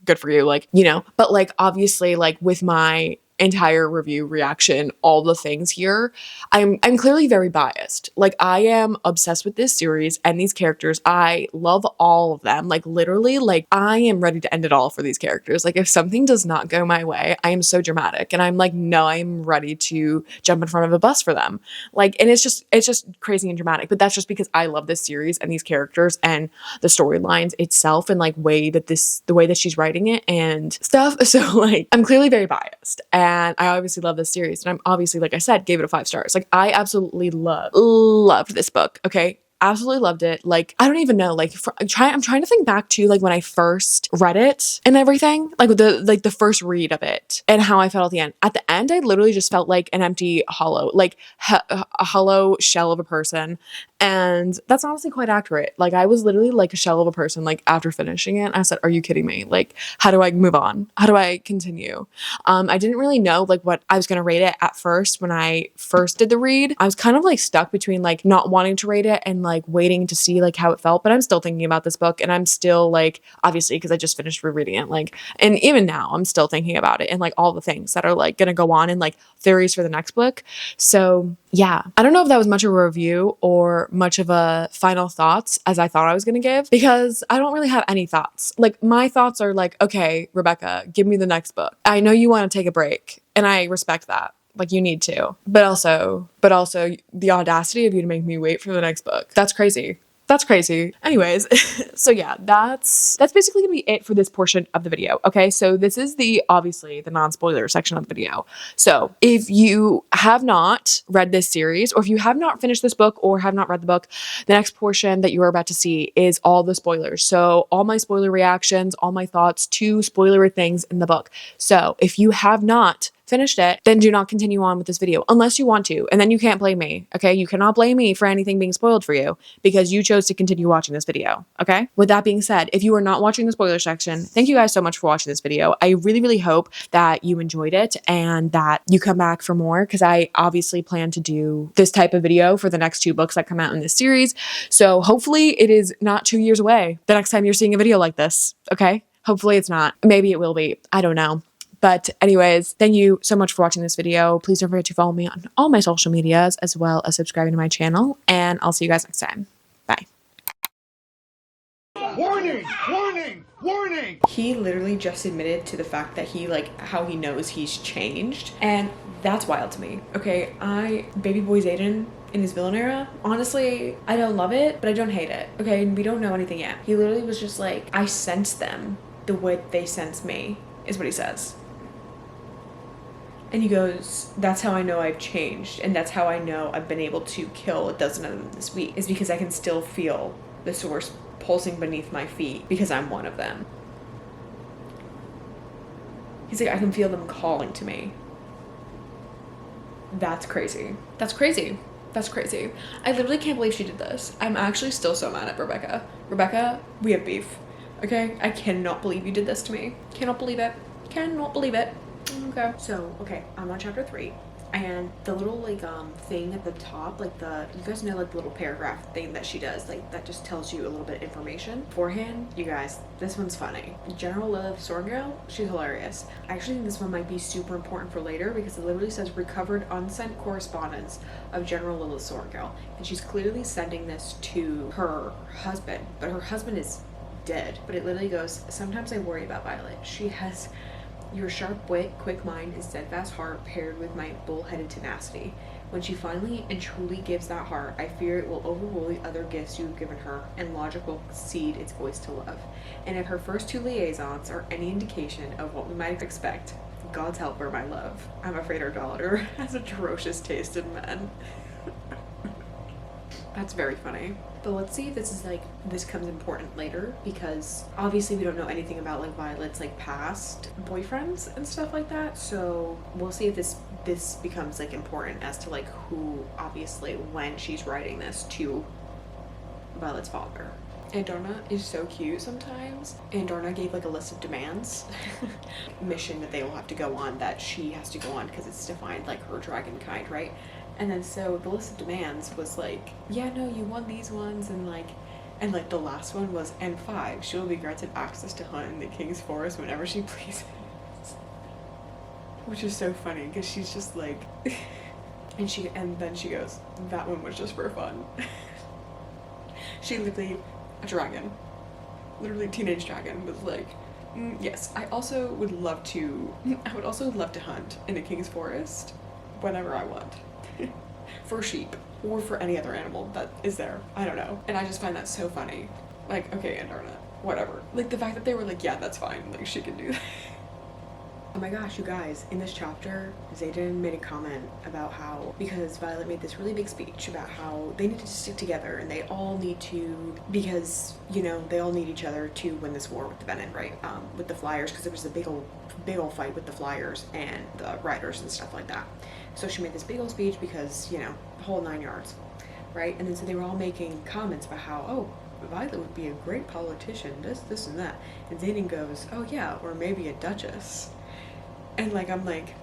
good for you, like, you know. But like obviously, like with my entire review reaction, all the things here, I'm clearly very biased. Like I am obsessed with this series and these characters. I love all of them. Like literally, like I am ready to end it all for these characters. Like if something does not go my way, I am so dramatic and I'm like, no, I'm ready to jump in front of a bus for them. Like, and it's just crazy and dramatic, but that's just because I love this series and these characters and the storylines itself and like the way that she's writing it and stuff. So like I'm clearly very biased. And I obviously love this series. And I'm obviously, like I said, gave it a 5 stars. Like I absolutely loved this book. Okay. Absolutely loved it. Like, I don't even know, like I'm trying to think back to like when I first read it and everything, like the first read of it and how I felt at the end. At the end, I literally just felt like an empty hollow, like a hollow shell of a person. And that's honestly quite accurate. Like, I was literally like a shell of a person, like, after finishing it. I said, are you kidding me? Like, how do I move on? How do I continue? I didn't really know like what I was going to rate it at first. When I first did the read, I was kind of like stuck between like not wanting to rate it and like waiting to see like how it felt. But I'm still thinking about this book, and I'm still like, obviously, because I just finished rereading it, like, and even now I'm still thinking about it and like all the things that are like going to go on and like theories for the next book. So yeah, I don't know if that was much of a review or much of a final thoughts as I thought I was going to give, because I don't really have any thoughts. Like, my thoughts are like, okay, Rebecca, give me the next book. I know you want to take a break, and I respect that. Like, you need to, but also the audacity of you to make me wait for the next book. That's crazy. That's crazy. Anyways, so yeah, that's basically gonna be it for this portion of the video. Okay, so this is obviously the non-spoiler section of the video. So if you have not read this series, or if you have not finished this book or have not read the book, the next portion that you are about to see is all the spoilers. So all my spoiler reactions, all my thoughts to spoilery things in the book. So if you have not finished it, then do not continue on with this video unless you want to, and then you can't blame me. Okay, you cannot blame me for anything being spoiled for you because you chose to continue watching this video. Okay, with that being said, if you are not watching the spoiler section, thank you guys so much for watching this video. I really hope that you enjoyed it and that you come back for more, because I obviously plan to do this type of video for the next 2 books that come out in this series. So hopefully it is not 2 years away the next time you're seeing a video like this. Okay, hopefully it's not. Maybe it will be. I don't know. But anyways, thank you so much for watching this video. Please don't forget to follow me on all my social medias, as well as subscribing to my channel. And I'll see you guys next time. Bye. Warning! Warning! Warning! He literally just admitted to the fact that he, like, how he knows he's changed. And that's wild to me. Okay, baby boy Zayden in his villain era, honestly, I don't love it, but I don't hate it. Okay, we don't know anything yet. He literally was just like, I sense them the way they sense me, is what he says. And he goes, that's how I know I've changed, and that's how I know I've been able to kill a dozen of them this week, is because I can still feel the source pulsing beneath my feet because I'm one of them. He's like, I can feel them calling to me. That's crazy. That's crazy. That's crazy. I literally can't believe she did this. I'm actually still so mad at Rebecca. Rebecca, we have beef. Okay? I cannot believe you did this to me. Cannot believe it. Cannot believe it. Okay. So, okay, I'm on chapter 3, and the little like thing at the top, like you guys know, like the little paragraph thing that she does, like that just tells you a little bit of information beforehand. You guys, this one's funny. General Lilith Sorgirl, she's hilarious. I actually think this one might be super important for later, because it literally says recovered unsent correspondence of General Lilith Sorgirl, and she's clearly sending this to her husband, but her husband is dead. But it literally goes, sometimes I worry about Violet. She has your sharp wit, quick mind, and steadfast heart paired with my bull-headed tenacity. When she finally and truly gives that heart, I fear it will overrule the other gifts you have given her, and logic will cede its voice to love. And if her first 2 liaisons are any indication of what we might expect, God's help her, my love. I'm afraid our daughter has a ferocious taste in men. That's very funny. But let's see if this comes important later, because obviously we don't know anything about like Violet's like past boyfriends and stuff like that. So we'll see if this becomes like important as to like who, obviously, when she's writing this to Violet's father. And Darna is so cute sometimes. And Darna gave like a list of demands, mission that they will have to go on, that she has to go on because it's defined like her dragon kind, right? And then so the list of demands was like, yeah, no, you won these ones, and like the last one was, and 5, she will be granted access to hunt in the King's Forest whenever she pleases. Which is so funny, because she's just like, and then she goes, that one was just for fun. She literally, a dragon, literally teenage dragon, was like, yes, I would also love to hunt in the King's Forest whenever I want. For sheep or for any other animal that is there. I don't know. And I just find that so funny. Like, okay, Andarna, whatever. Like the fact that they were like, yeah, that's fine. Like she can do that. Oh my gosh, you guys, in this chapter, Zayden made a comment about how, because Violet made this really big speech about how they need to stick together and they all need to, because, you know, they all need each other to win this war with the Venom, right? With the Flyers, because there was a big old fight with the Flyers and the Riders and stuff like that. So she made this big old speech because, you know, the whole 9 yards. right? And then so they were all making comments about how, oh, Violet would be a great politician, this and that. And Xaden goes, oh yeah, or maybe a duchess. And like, I'm like,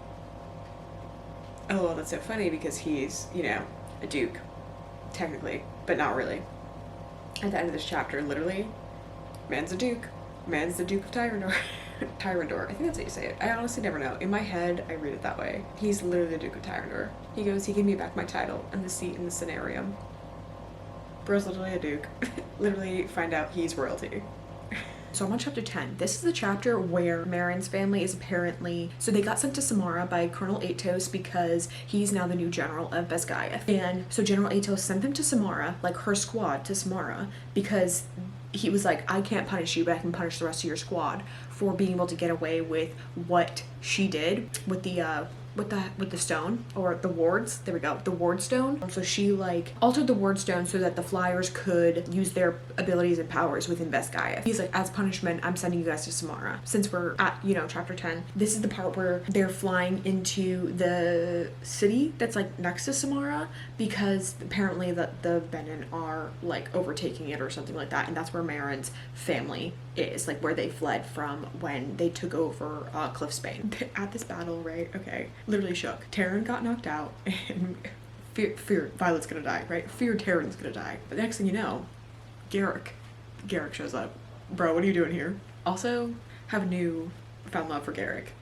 oh, well, that's so funny because he's, you know, a duke, technically, but not really. At the end of this chapter, literally, man's a duke. Man's the Duke of Tyrandor. Tyrandor, I think that's how you say it. I honestly never know. In my head, I read it that way. He's literally the Duke of Tyrandor. He goes, he gave me back my title and the seat in the scenarium. Bro's literally a duke. Literally find out he's royalty. So I'm on chapter 10. This is the chapter where Marin's family is apparently, so they got sent to Samara by Colonel Atos because he's now the new general of Besgaia. And so General Atos sent them to Samara, like her squad to Samara, because he was like, I can't punish you, but I can punish the rest of your squad for being able to get away with what she did with the stone, or the wards. There we go, the ward stone. So she like altered the ward stone so that the flyers could use their abilities and powers within Besgaia. He's like, as punishment, I'm sending you guys to Samara. Since we're at, you know, chapter 10, this is the part where they're flying into the city that's like next to Samara, because apparently the Benin are like overtaking it or something like that, and that's where Marin's family is, like where they fled from when they took over Cliffsbane. At this battle, right? Okay. Literally shook. Terran got knocked out and feared Violet's gonna die, right? Feared Terran's gonna die. But next thing you know, Garrick shows up. Bro, what are you doing here? Also, have a new found love for Garrick.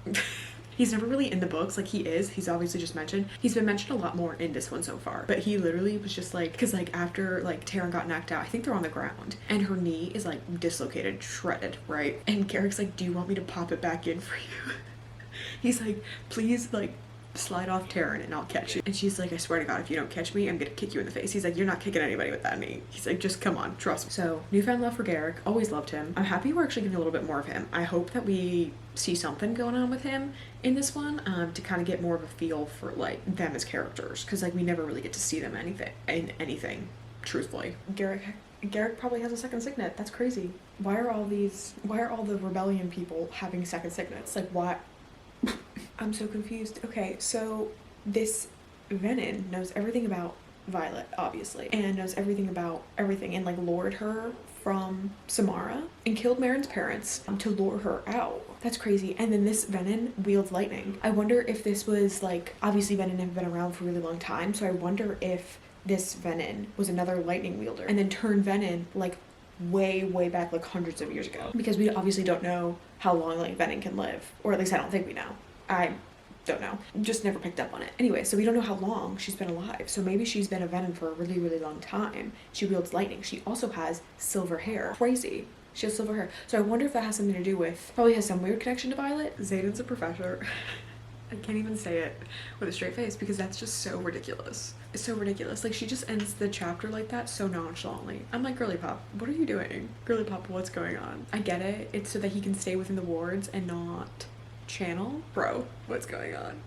He's never really in the books, like he's obviously just mentioned. He's been mentioned a lot more in this one so far, but he literally was just like, because like after like Terran got knocked out, I think they're on the ground, and her knee is like dislocated, shredded, right? And Garrick's like, do you want me to pop it back in for you? He's like, please like slide off Terran and I'll catch you. And she's like, I swear to God, if you don't catch me, I'm gonna kick you in the face. He's like, you're not kicking anybody with that knee. He's like, just come on, trust me. So newfound love for Garrick, always loved him. I'm happy we're actually getting a little bit more of him. I hope that we see something going on with him in this one, to kind of get more of a feel for like them as characters, because like we never really get to see them in anything truthfully. Garrick probably has a second signet. That's crazy. Why are all the rebellion people having second signets? Like, why? I'm so confused. Okay, so this Venin knows everything about Violet, obviously, and knows everything about everything, and like lured her from Samara and killed Marin's parents to lure her out. That's crazy. And then this Venin wields lightning. I wonder if this was like, obviously Venin have been around for a really long time, so I wonder if this Venin was another lightning wielder and then turned Venin like way back, like hundreds of years ago, because we obviously don't know how long like Venin can live, or at least I don't think we know. I don't know, just never picked up on it. Anyway, so we don't know how long she's been alive, so maybe she's been a Venin for a really long time. She wields lightning. She also has silver hair. Crazy. She has silver hair. So I wonder if that has something to do with, probably has some weird connection to Violet. Xaden's a professor. I can't even say it with a straight face because that's just so ridiculous. It's so ridiculous. Like, she just ends the chapter like that so nonchalantly. I'm like, girly pop, what are you doing? Girly pop, what's going on? I get it. It's so that he can stay within the wards and not channel. Bro, what's going on?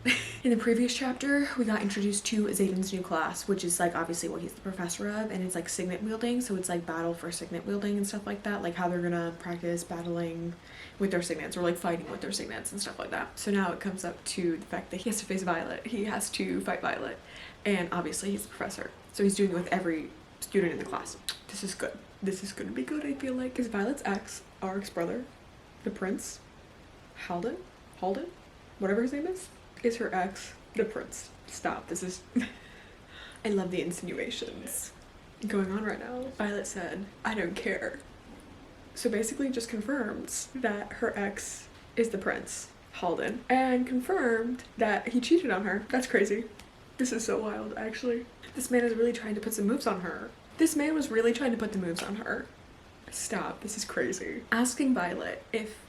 In the previous chapter, we got introduced to Xaden's new class, which is like obviously what he's the professor of, and it's like signet wielding, so it's like battle for signet wielding and stuff like that, like how they're gonna practice battling with their signets or like fighting with their signets and stuff like that. So now it comes up to the fact that he has to face Violet. He has to fight Violet, and obviously he's the professor, so he's doing it with every student in the class. This is good. This is gonna be good, I feel like. Is Violet's ex, Arc's brother, the prince, Halden, whatever his name is her ex, the prince. Stop, this is I love the insinuations going on right now. Violet said, I don't care. So basically just confirms that her ex is the prince, Halden, and confirmed that he cheated on her. That's crazy. This is so wild, actually. This man is really trying to put some moves on her. This man was really trying to put the moves on her. Stop, this is crazy. Asking Violet if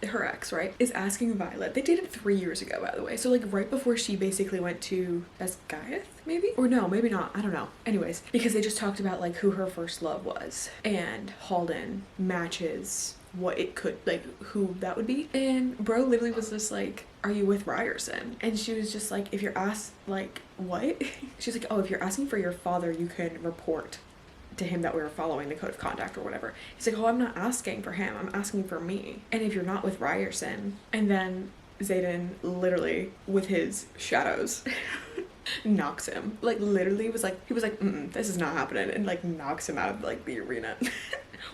her ex, right, is asking Violet. They dated 3 years ago, by the way. So like right before she basically went to Besgaia, maybe? Or no, maybe not. I don't know. Anyways, because they just talked about like who her first love was. And Halden matches what it could, like who that would be. And bro literally was just like, are you with Ryerson? And she was just like, if you're asked, like, what? She's like, oh, if you're asking for your father, you can report to him that we were following the code of conduct or whatever. He's like, oh, I'm not asking for him, I'm asking for me. And if you're not with Ryerson. And then Xaden literally with his shadows knocks him. Like literally was like, he was like, this is not happening, and like knocks him out of like the arena.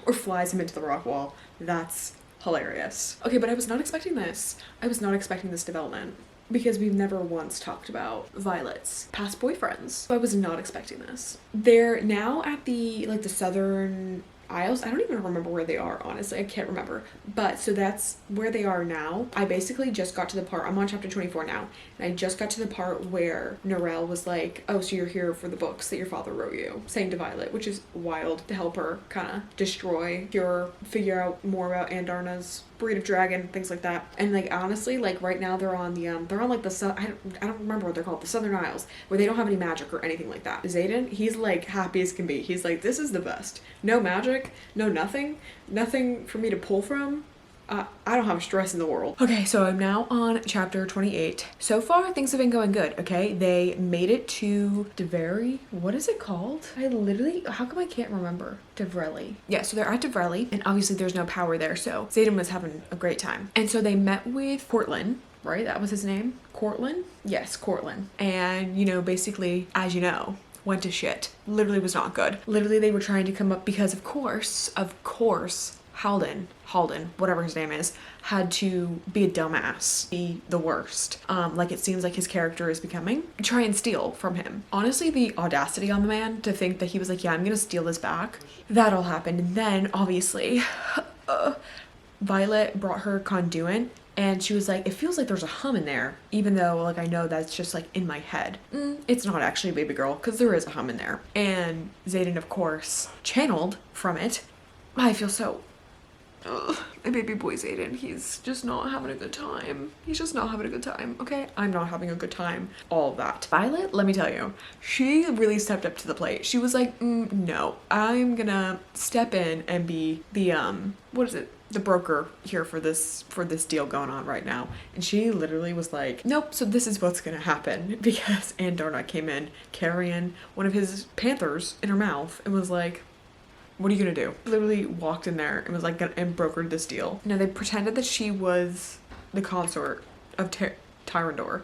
Or flies him into the rock wall. That's hilarious. Okay, but I was not expecting this. I was not expecting this development because we've never once talked about Violet's past boyfriends. So I was not expecting this. They're now at the like the Southern Isles. I don't even remember where they are, honestly. I can't remember. But so that's where they are now. I basically just got to the part, I'm on chapter 24 now, and I just got to the part where Narelle was like, oh, so you're here for the books that your father wrote you, saying to Violet, which is wild, to help her kind of destroy, cure, figure out more about Andarna's breed of dragon, things like that. And like honestly, like right now they're on the they're on like the I don't remember what they're called, the Southern Isles, where they don't have any magic or anything like that. Xaden, he's like happy as can be. He's like, this is the best. No magic, no nothing for me to pull from. I don't have stress in the world. Okay, so I'm now on chapter 28. So far, things have been going good, okay? They made it to Devreli. What is it called? I literally, how come I can't remember? Devreli. Yeah, so they're at Devreli, and obviously there's no power there, so Xaden was having a great time. And so they met with Cortland, right? That was his name? Cortland? Yes, Cortland. And, you know, basically, as you know, went to shit. Literally was not good. Literally, they were trying to come up because, of course, Halden, whatever his name is, had to be a dumbass, be the worst. Like it seems like his character is becoming. Try and steal from him. Honestly, the audacity on the man to think that he was like, yeah, I'm gonna steal this back. That all happened. And then, obviously, Violet brought her conduit, and she was like, it feels like there's a hum in there, even though like I know that's just like in my head. It's not actually a baby girl, because there is a hum in there. And Xaden, of course, channeled from it. I feel so... Ugh, my baby boy Xaden, he's just not having a good time. He's just not having a good time, okay? I'm not having a good time. All of that. Violet, let me tell you, she really stepped up to the plate. She was like, no, I'm gonna step in and be the, what is it? The broker here for this deal going on right now. And she literally was like, nope, so this is what's gonna happen, because Andarna came in carrying one of his panthers in her mouth and was like, what are you gonna do? Literally walked in there and was like, and brokered this deal. Now they pretended that she was the consort of Tyrandor.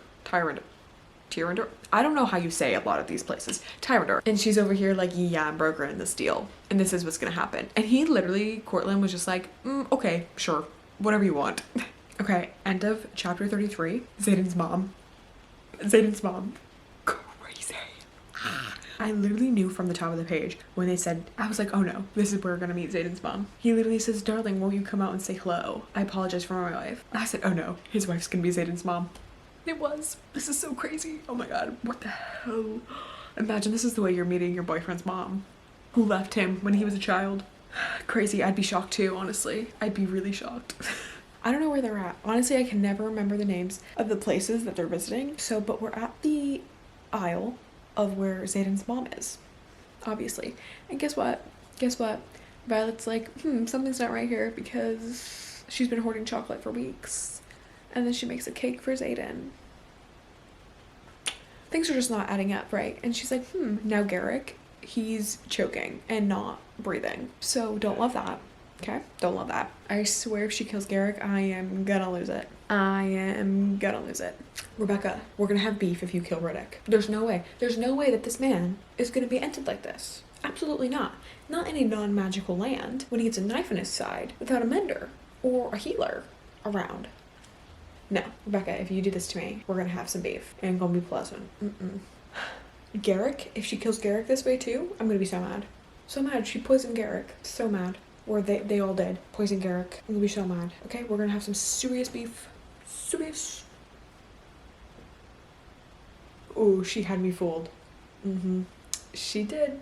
I don't know how you say a lot of these places. Tyrandor. And she's over here like, yeah, I'm brokering this deal, and this is what's gonna happen. And he literally, Cortland was just like, okay, sure, whatever you want. Okay, end of chapter 33. Xaden's mom. Crazy. I literally knew from the top of the page when they said, I was like, oh no, this is where we're gonna meet Xaden's mom. He literally says, darling, won't you come out and say hello? I apologize for my wife. I said, oh no, his wife's gonna be Xaden's mom. It was. This is so crazy. Oh my god, what the hell? Imagine this is the way you're meeting your boyfriend's mom, who left him when he was a child. Crazy. I'd be shocked too, honestly. I'd be really shocked. I don't know where they're at. Honestly, I can never remember the names of the places that they're visiting. So, but we're at the Isle of where Xaden's mom is, obviously. And guess what? Violet's like, something's not right here, because she's been hoarding chocolate for weeks. And then she makes a cake for Xaden. Things are just not adding up, right? And she's like, now Garrick, he's choking and not breathing. So don't love that, okay? Don't love that. I swear if she kills Garrick, I am gonna lose it. Rebecca, we're gonna have beef if you kill Riddick. There's no way that this man is gonna be ended like this. Absolutely not. Not in a non-magical land when he gets a knife in his side without a mender or a healer around. No, Rebecca, if you do this to me, we're gonna have some beef. It ain't gonna be pleasant. Garrick, if she kills Garrick this way too, I'm gonna be so mad. So mad. She poisoned Garrick. So mad. Or they all did. Poison Garrick. I'm gonna be so mad. Okay, we're gonna have some serious beef. Serious. Oh, she had me fooled. She did.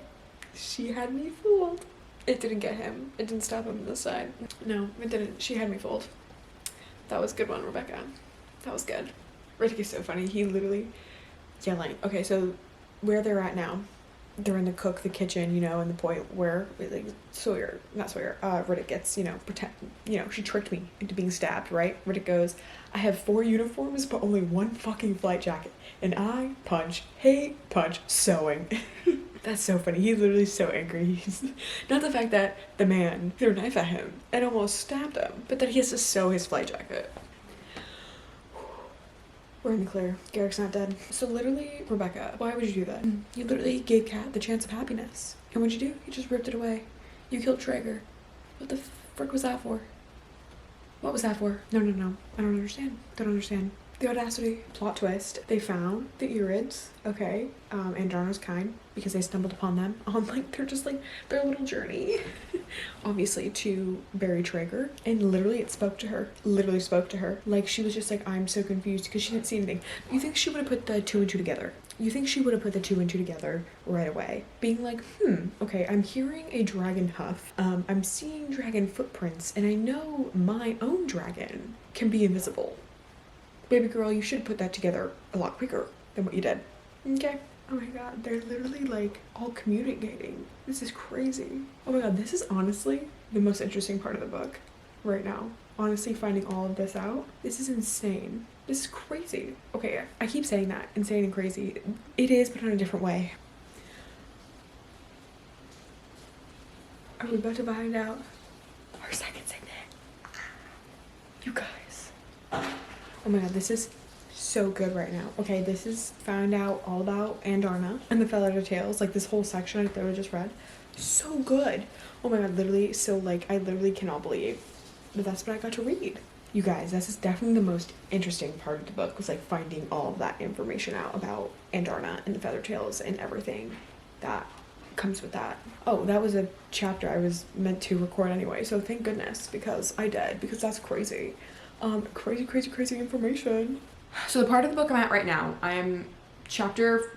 She had me fooled. It didn't get him. It didn't stop him on this side. No, it didn't. She had me fooled. That was a good one, Rebecca. That was good. Riddick is so funny. He literally yelling. Okay, so where they're at now, they're in the kitchen, you know, and the point where like Riddick gets, she tricked me into being stabbed, right? Riddick goes, I have 4 uniforms, but only 1 fucking flight jacket, and I hate sewing. That's so funny. He's literally so angry. He's not the fact that the man threw a knife at him and almost stabbed him, but that he has to sew his flight jacket. We're in the clear. Garrick's not dead. So literally, Rebecca, why would you do that? You literally gave Kat the chance of happiness. And what'd you do? You just ripped it away. You killed Traeger. What the frick was that for? What was that for? No. I don't understand. Don't understand. The audacity. Plot twist. They found the Urids, okay, and Jarno's kind, because they stumbled upon them on, like, they're just, like, their little journey, obviously, to bury Traeger. And literally it spoke to her. Literally spoke to her. Like, she was just like, I'm so confused, because she didn't see anything. You think she would have put the 2 and 2 together? You think she would have put the 2 and 2 together right away? Being like, okay, I'm hearing a dragon huff. I'm seeing dragon footprints, and I know my own dragon can be invisible. Baby girl, you should put that together a lot quicker than what you did. Okay. Oh my god, they're literally like all communicating. This is crazy. Oh my god, this is honestly the most interesting part of the book right now. Honestly, finding all of this out. This is insane. This is crazy. Okay, I keep saying that. Insane and crazy. It is, but in a different way. Are we about to find out our second signet? You guys. Oh my god, this is so good right now. Okay, this is found out all about Andarna and the Feather Tales. Like, this whole section I literally just read. So good. Oh my god, literally. So, like, I literally cannot believe that that's what I got to read. You guys, this is definitely the most interesting part of the book, was like finding all of that information out about Andarna and the Feather Tales and everything that comes with that. Oh, that was a chapter I was meant to record anyway, so thank goodness, because I did, because that's crazy. Crazy information. So the part of the book I'm at right now, I am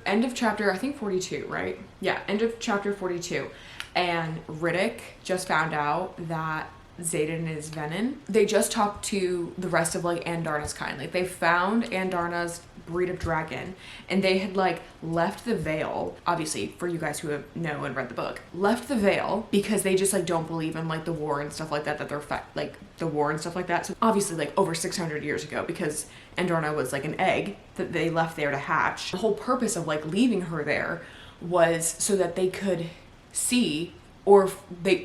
end of chapter, I think 42, right? Yeah, end of chapter 42. And Riddick just found out that Xaden is Venin. They just talked to the rest of, like, Andarna's kind. Like, they found Andarna's breed of dragon, and they had, like, left the Vale, obviously, for you guys who know and read the book, left the Vale because they just, like, don't believe in, like, the war and stuff like that, that they're like, the war and stuff like that. So obviously, like, over 600 years ago, because Andarna was, like, an egg that they left there to hatch. The whole purpose of, like, leaving her there was so that they could see, or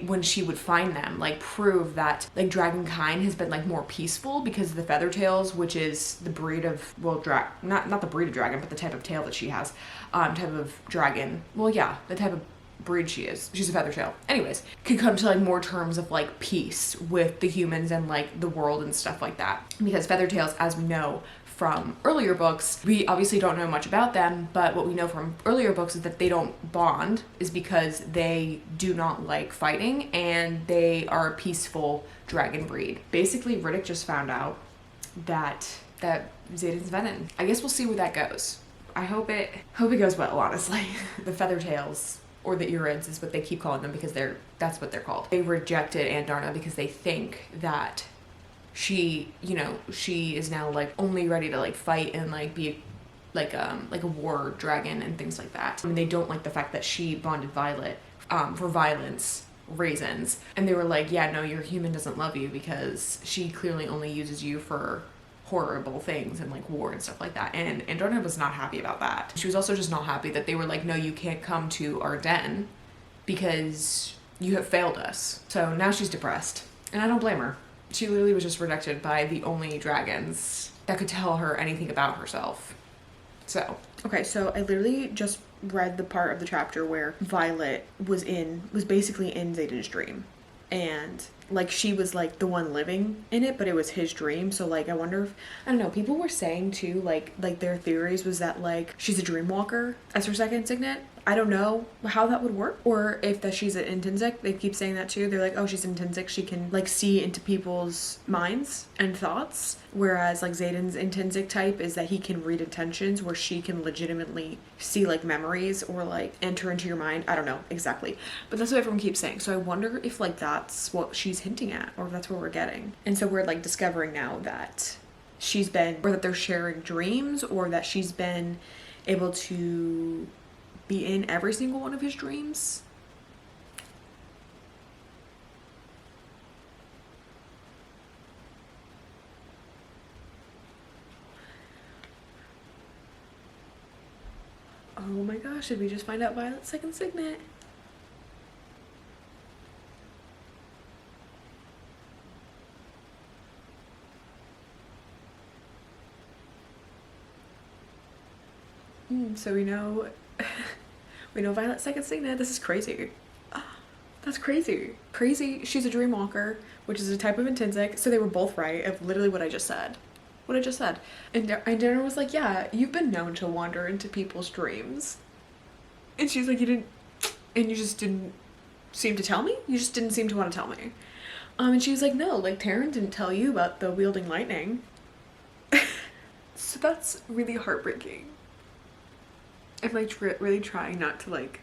when she would find them, like, prove that, like, dragonkind has been, like, more peaceful because of the feather tails, which is the breed of, well, not the breed of dragon, but the type of tail that she has, type of dragon. Well, yeah, the type of breed she is. She's a feather tail. Anyways, could come to, like, more terms of, like, peace with the humans and, like, the world and stuff like that. Because feather tails, as we know from earlier books, we obviously don't know much about them, but what we know from earlier books is that they don't bond, is because they do not like fighting, and they are a peaceful dragon breed. Basically, Riddick just found out that Xaden's Venin. I guess we'll see where that goes. I hope it goes well, honestly. The feather tails, or the Urids, is what they keep calling them, because that's what they're called. They rejected Andarna because they think that she is now, like, only ready to, like, fight and, like, be like a war dragon and things like that. I mean, they don't like the fact that she bonded Violet for violence reasons, and they were like, yeah, no, your human doesn't love you because she clearly only uses you for horrible things and, like, war and stuff like that. And Andarna was not happy about that. She was also just not happy that they were like, no, you can't come to our den because you have failed us. So now she's depressed, and I don't blame her. She literally was just rejected by the only dragons that could tell her anything about herself. So, okay, so I literally just read the part of the chapter where Violet was basically in Xaden's dream. And, like, she was, like, the one living in it, but it was his dream. So, like, I wonder if, I don't know, people were saying too, like their theories was that, like, she's a dream walker as her second signet. I don't know how that would work, or if that she's an intrinsic. They keep saying that too. They're like, oh, she's intrinsic. She can, like, see into people's minds and thoughts. Whereas, like, Xaden's intrinsic type is that he can read intentions, where she can legitimately see, like, memories or, like, enter into your mind. I don't know exactly, but that's what everyone keeps saying. So I wonder if, like, that's what she's hinting at, or if that's what we're getting. And so we're, like, discovering now that she's been, or that they're sharing dreams, or that she's been able to be in every single one of his dreams. Oh my gosh, did we just find out Violet's second signet? So we know we know Violet's second signet. This is crazy. That's crazy. Crazy. She's a dream walker, which is a type of intrinsic. So they were both right of literally what I just said. What I just said. And Darren was like, yeah, you've been known to wander into people's dreams. And she's like, you just didn't seem to tell me? You just didn't seem to want to tell me. And she was like, no, like Taryn didn't tell you about the wielding lightning. So that's really heartbreaking. I'm like really trying not to like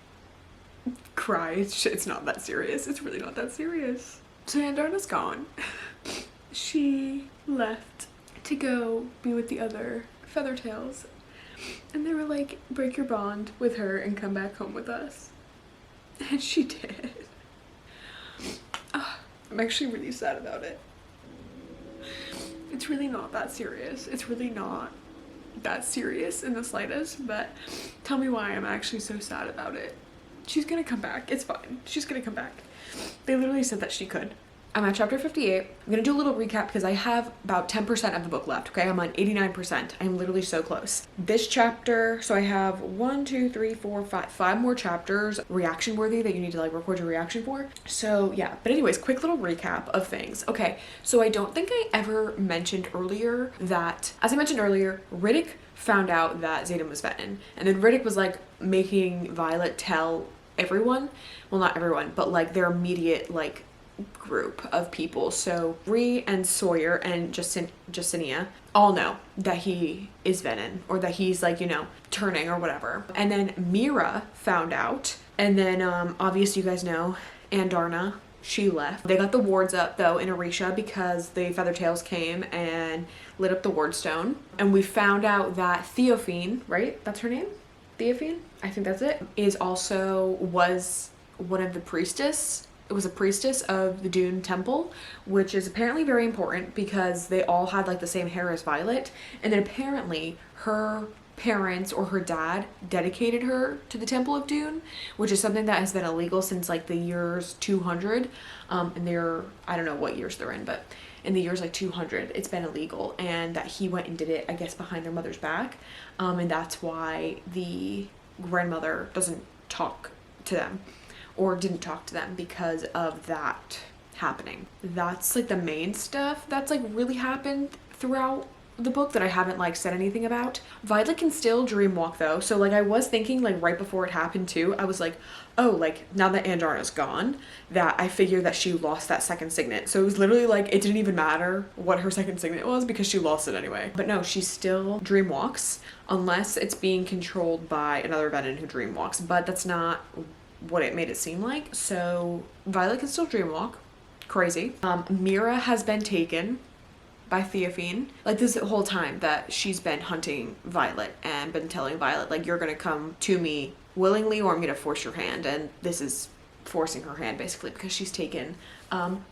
cry. It's not that serious. It's really not that serious. So Andarna's gone. She left to go be with the other Feathertails. And they were like, break your bond with her and come back home with us. And she did. I'm actually really sad about it. It's really not that serious. It's really not that serious in the slightest, but tell me why I'm actually so sad about it. She's gonna come back. It's fine. She's gonna come back. They literally said that she could. I'm at chapter 58. I'm gonna do a little recap because I have about 10% of the book left, okay? I'm on 89%. I'm literally so close. This chapter, so I have 5 more chapters reaction worthy that you need to like record your reaction for. So yeah, but anyways, quick little recap of things. Okay, so I don't think I ever mentioned earlier that, as I mentioned earlier, Riddick found out that Xaden was Venom, and then Riddick was like making Violet tell everyone, well not everyone, but like their immediate like group of people. So Bree and Sawyer and Justinia all know that he is Venom, or that he's like, you know, turning or whatever. And then Mira found out, and then obviously you guys know Andarna, she left. They got the wards up though in Orisha because the Feathertails came and lit up the ward stone. And we found out that Theophane, right? That's her name? Theophane? I think that's it. Was one of the priestess. It was a priestess of the Dune Temple, which is apparently very important because they all had like the same hair as Violet. And then apparently her parents or her dad dedicated her to the Temple of Dune, which is something that has been illegal since like the years 200. And I don't know what years they're in, but in the years like 200, it's been illegal. And that he went and did it, I guess, behind their mother's back. And that's why the grandmother doesn't talk to them, or didn't talk to them, because of that happening. That's like the main stuff that's like really happened throughout the book that I haven't like said anything about. Violet can still dream walk though, so like I was thinking like right before it happened too, I was like, oh, like now that Andarna's gone, that I figured that she lost that second signet. So it was literally like it didn't even matter what her second signet was because she lost it anyway. But no, she still dream walks unless it's being controlled by another Venom who dream walks, but that's not what it made it seem like. So Violet can still dream walk. Crazy. Mira has been taken by Theophane, like this whole time that she's been hunting Violet and been telling Violet like, you're gonna come to me willingly or I'm gonna force your hand. And this is forcing her hand basically because she's taken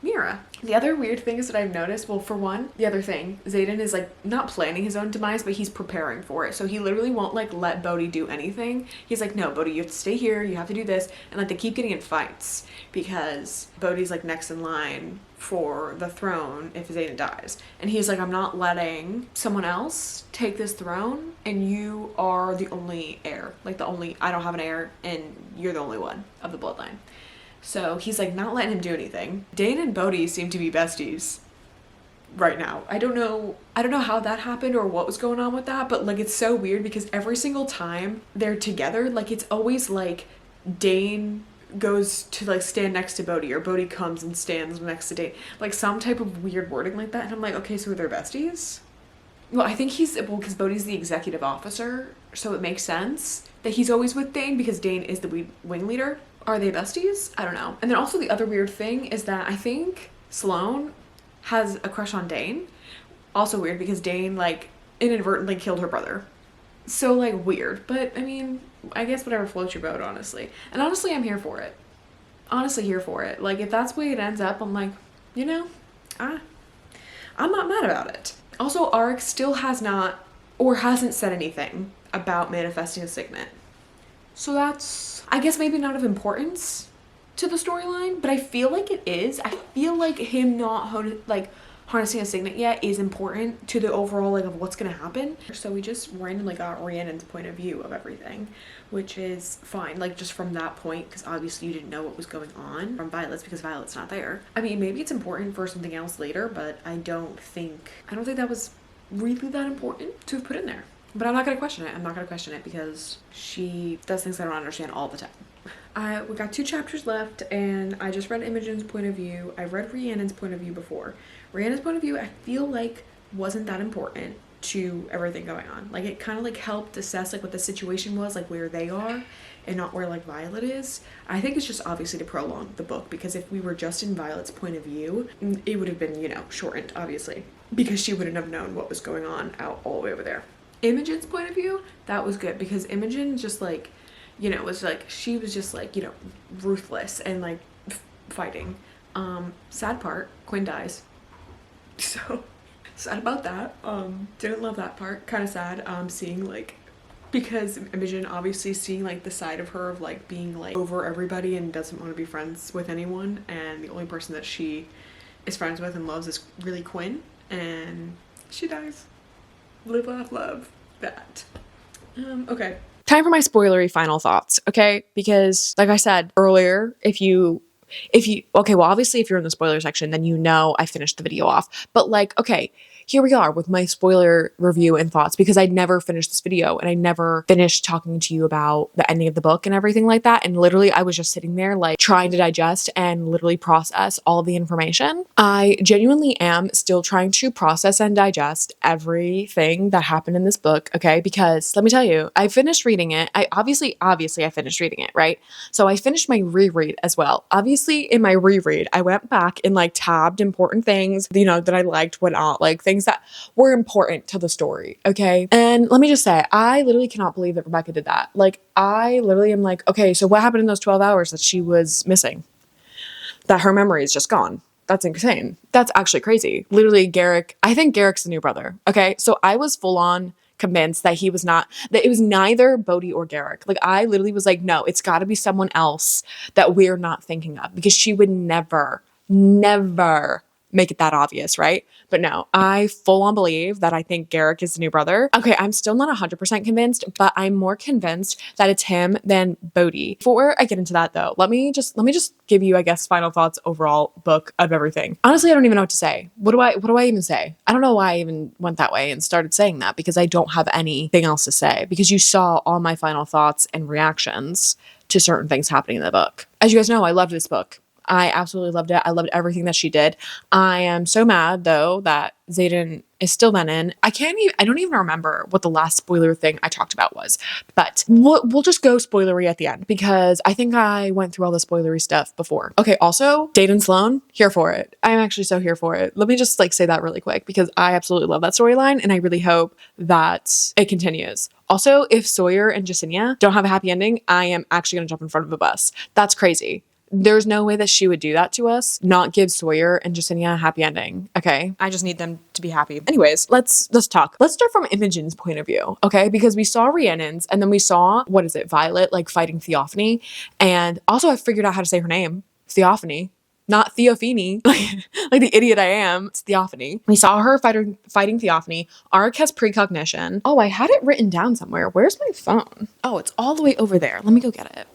Mira. The other weird thing is that I've noticed, well, for one, the other thing, Xaden is like not planning his own demise, but he's preparing for it. So he literally won't like let Bodhi do anything. He's like, no, Bodhi, you have to stay here, you have to do this. And like they keep getting in fights because Bodhi's like next in line for the throne if Xaden dies. And he's like, I'm not letting someone else take this throne, and you are the only heir. Like I don't have an heir, and you're the only one of the bloodline. So he's like not letting him do anything. Dane and Bodhi seem to be besties right now. I don't know how that happened or what was going on with that, but like it's so weird because every single time they're together, like it's always like Dane goes to like stand next to Bodhi, or Bodhi comes and stands next to Dane. Like some type of weird wording like that. And I'm like, okay, so they're besties? Well, I think because Bodhi's the executive officer, so it makes sense that he's always with Dane because Dane is the wing leader. Are they besties? I don't know. And then also the other weird thing is that I think Sloane has a crush on Dane. Also weird because Dane like inadvertently killed her brother. So like weird, but I mean, I guess whatever floats your boat, honestly. And honestly, I'm here for it. Honestly here for it. Like if that's the way it ends up, I'm like, you know, I'm not mad about it. Also, Arik still has not or hasn't said anything about manifesting a signet. So that's, I guess, maybe not of importance to the storyline, but I feel like it is. I feel like him not harnessing a signet yet is important to the overall like of what's gonna happen. So we just randomly got Rhiannon's point of view of everything, which is fine, like just from that point, because obviously you didn't know what was going on from Violet's because Violet's not there. I mean, maybe it's important for something else later, but I don't think that was really that important to have put in there. But I'm not gonna question it. I'm not gonna question it because she does things I don't understand all the time. We got 2 chapters left, and I just read Imogen's point of view. I read Rhiannon's point of view before. Rhiannon's point of view, I feel like wasn't that important to everything going on. Like it kind of like helped assess like what the situation was, like where they are and not where like Violet is. I think it's just obviously to prolong the book, because if we were just in Violet's point of view, it would have been, you know, shortened obviously, because she wouldn't have known what was going on out all the way over there. Imogen's point of view, that was good, because Imogen just like, you know, was like, she was just like, you know, ruthless and like fighting. Sad part, Quinn dies. So sad about that. Didn't love that part. Kind of sad. Seeing like, because Imogen obviously seeing like the side of her of like being like over everybody and doesn't want to be friends with anyone, and the only person that she is friends with and loves is really Quinn, and she dies. Live, laugh, love that. Okay. Time for my spoilery final thoughts, okay? Because like I said earlier, if you okay, well obviously if you're in the spoiler section, then you know I finished the video off. But like, okay, here we are with my spoiler review and thoughts, because I never finished this video and I never finished talking to you about the ending of the book and everything like that. And literally I was just sitting there like trying to digest and literally process all of the information. I genuinely am still trying to process and digest everything that happened in this book, okay? Because let me tell you, I finished reading it. I obviously I finished reading it, right? So I finished my reread as well. Obviously in my reread, I went back and like tabbed important things, you know, that I liked, whatnot, like things that were important to the story, okay? And let me just say, I literally cannot believe that Rebecca did that. Like, I literally am like, okay, so what happened in those 12 hours that she was missing? That her memory is just gone. That's insane. That's actually crazy. Literally, Garrick, I think Garrick's the new brother, okay? So I was full on convinced that he was not, that it was neither Bodhi or Garrick. Like, I literally was like, no, it's got to be someone else that we're not thinking of, because she would never make it that obvious, right? But no, I full on believe that I think Garrick is the new brother. Okay, I'm still not 100% convinced, but I'm more convinced that it's him than Bodhi. Before I get into that though, let me just give you, I guess, final thoughts overall book of everything. Honestly, I don't even know what to say. What do I even say? I don't know why I even went that way and started saying that, because I don't have anything else to say, because you saw all my final thoughts and reactions to certain things happening in the book. As you guys know, I loved this book. I absolutely loved it. I loved everything that she did. I am so mad though that Xaden is still Venom. I don't even remember what the last spoiler thing I talked about was, but we'll just go spoilery at the end, because I think I went through all the spoilery stuff before. Okay, also, Xaden Sloan, here for it. I'm actually so here for it. Let me just like say that really quick, because I absolutely love that storyline and I really hope that it continues. Also, if Sawyer and Jesinia don't have a happy ending, I am actually going to jump in front of a bus. That's crazy. There's no way that she would do that to us, not give Sawyer and Jesinia a happy ending, okay? I just need them to be happy. Anyways, let's talk. Let's start from Imogen's point of view, okay? Because we saw Rhiannon's, and then we saw, what is it, Violet, like fighting Theophany. And also I figured out how to say her name, Theophany, not Theophany, like the idiot I am. It's Theophany. We saw her fighting Theophany. Arik has precognition. Oh, I had it written down somewhere. Where's my phone? Oh, it's all the way over there. Let me go get it.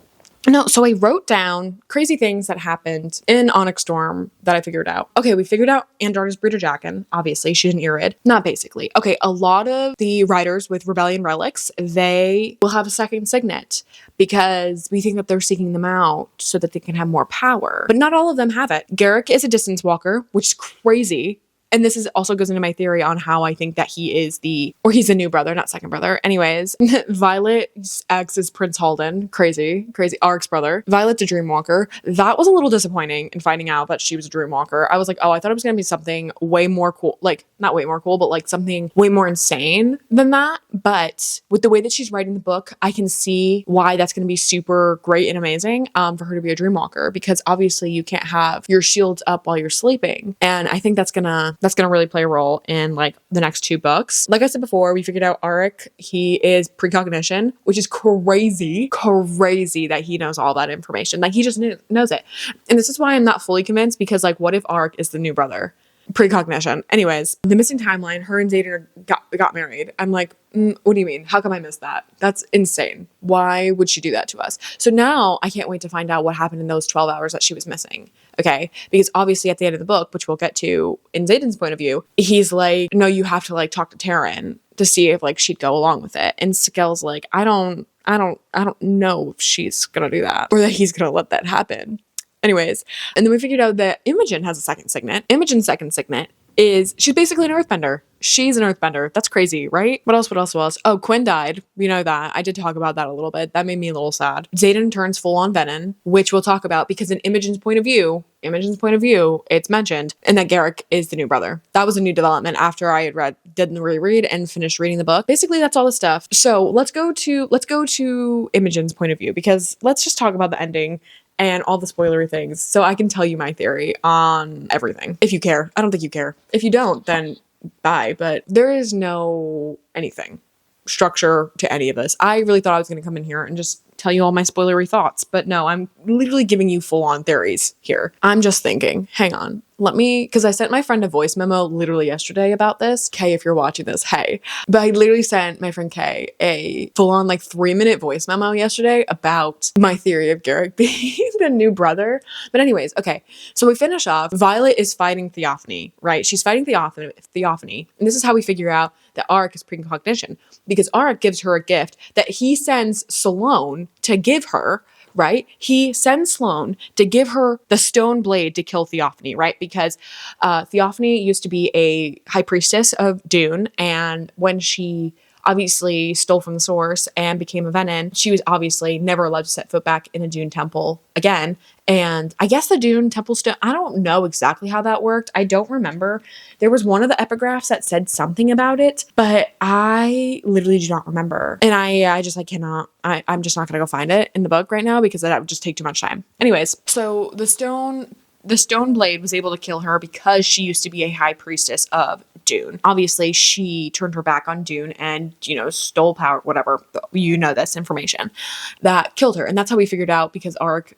No, so I wrote down crazy things that happened in ONYX Storm that I figured out. Okay, we figured out Andrarta's breeder Jaqen. Obviously, she's an Irid. Not basically. Okay, a lot of the writers with Rebellion relics, they will have a second signet, because we think that they're seeking them out so that they can have more power. But not all of them have it. Garrick is a distance walker, which is crazy. And this is also goes into my theory on how I think that he's the new brother, not second brother. Anyways, Violet's ex is Prince Halden. Crazy. Arik's brother. Violet's a dreamwalker. That was a little disappointing in finding out that she was a dreamwalker. I was like, oh, I thought it was going to be something way more cool. Like, not way more cool, but like something way more insane than that. But with the way that she's writing the book, I can see why that's going to be super great and amazing for her to be a dreamwalker, because obviously you can't have your shields up while you're sleeping. And I think that's gonna really play a role in like the next 2 books. Like I said before, we figured out Arik, he is precognition, which is crazy that he knows all that information. Like he just knows it. And this is why I'm not fully convinced, because like what if Arik is the new brother? Precognition. Anyways, the missing timeline, her and Zayden got married. I'm like, what do you mean? How come I missed that? That's insane. Why would she do that to us? So now I can't wait to find out what happened in those 12 hours that she was missing. Okay. Because obviously at the end of the book, which we'll get to in Zayden's point of view, he's like, no, you have to like talk to Taryn to see if like she'd go along with it. And Sigil's like, I don't know if she's gonna do that or that he's gonna let that happen. Anyways, and then we figured out that Imogen has a second signet. Imogen's second signet is she's basically an earthbender. She's an earthbender. That's crazy, right? What else? Oh, Quinn died. We know that. I did talk about that a little bit. That made me a little sad. Xaden turns full on venom, which we'll talk about because in Imogen's point of view, it's mentioned, and that Garrick is the new brother. That was a new development after I had did the reread and finished reading the book. Basically, that's all the stuff. So let's go to Imogen's point of view because let's just talk about the ending and all the spoilery things so I can tell you my theory on everything. If you care. I don't think you care. If you don't, then bye. But there is no anything structure to any of this. I really thought I was going to come in here and just tell you all my spoilery thoughts, but no, I'm literally giving you full on theories here. I'm just thinking, hang on, because I sent my friend a voice memo literally yesterday about this. Kay, if you're watching this, hey. But I literally sent my friend Kay a full on like 3-minute voice memo yesterday about my theory of Garrick being the new brother. But anyways, okay. So we finish off. Violet is fighting Theophany, right? She's fighting Theophany. And this is how we figure out that Auric is precognition because Auric gives her a gift that he sends Sloane to give her, right? He sends Sloane to give her the stone blade to kill Theophany, right? Because Theophany used to be a high priestess of Dune, and when she obviously stole from the source and became a Venin, she was obviously never allowed to set foot back in a Dune temple again. And I guess the Dune temple stone, I don't know exactly how that worked. I don't remember. There was one of the epigraphs that said something about it, but I literally do not remember. And I cannot, I'm just not going to go find it in the book right now because that would just take too much time. Anyways, so the stone blade was able to kill her because she used to be a high priestess of Dune. Obviously, she turned her back on Dune and, stole power, whatever, this information that killed her. And that's how we figured out because Auric,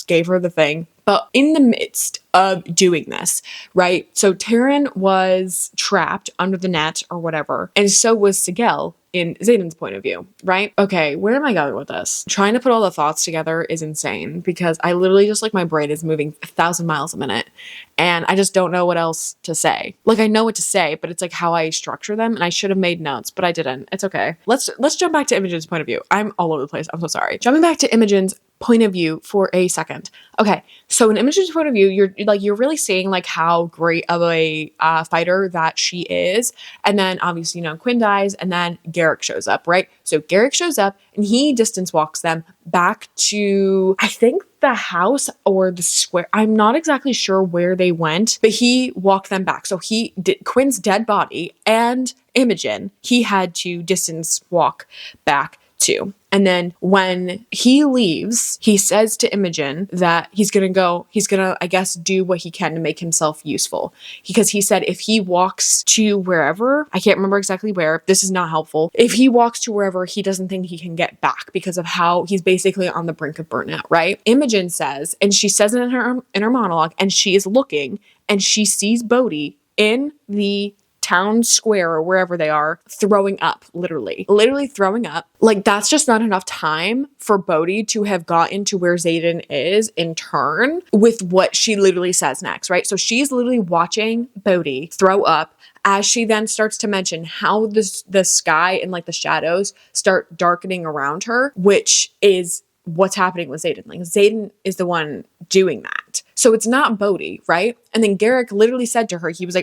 gave her the thing. But in the midst of doing this, right? So Taryn was trapped under the net or whatever. And so was Sigil in Xaden's point of view, right? Okay, where am I going with this? Trying to put all the thoughts together is insane because I literally just my brain is moving 1,000 miles a minute and I just don't know what else to say. I know what to say, but it's how I structure them and I should have made notes, but I didn't. It's okay. Let's jump back to Imogen's point of view. I'm all over the place. I'm so sorry. Jumping back to Imogen's point of view for a second. Okay, so in Imogen's point of view, you're really seeing how great of a fighter that she is, and then obviously Quinn dies, and then Garrick shows up, right? So Garrick shows up, and he distance walks them back to I think the house or the square. I'm not exactly sure where they went, but he walked them back. So he did Quinn's dead body and Imogen. He had to distance walk back to. And then when he leaves, he says to Imogen that he's gonna, I guess, do what he can to make himself useful. Because he said if he walks to wherever, I can't remember exactly where, this is not helpful. If he walks to wherever, he doesn't think he can get back because of how he's basically on the brink of burnout, right? Imogen says, and she says it in her monologue, and she is looking, and she sees Bodhi in the town square or wherever they are throwing up, literally throwing up. That's just not enough time for Bodhi to have gotten to where Xaden is in turn with what she literally says next, right? So she's literally watching Bodhi throw up as she then starts to mention how the sky and the shadows start darkening around her, which is what's happening with Xaden. Xaden is the one doing that. So it's not Bodhi, right? And then Garrick literally said to her, he was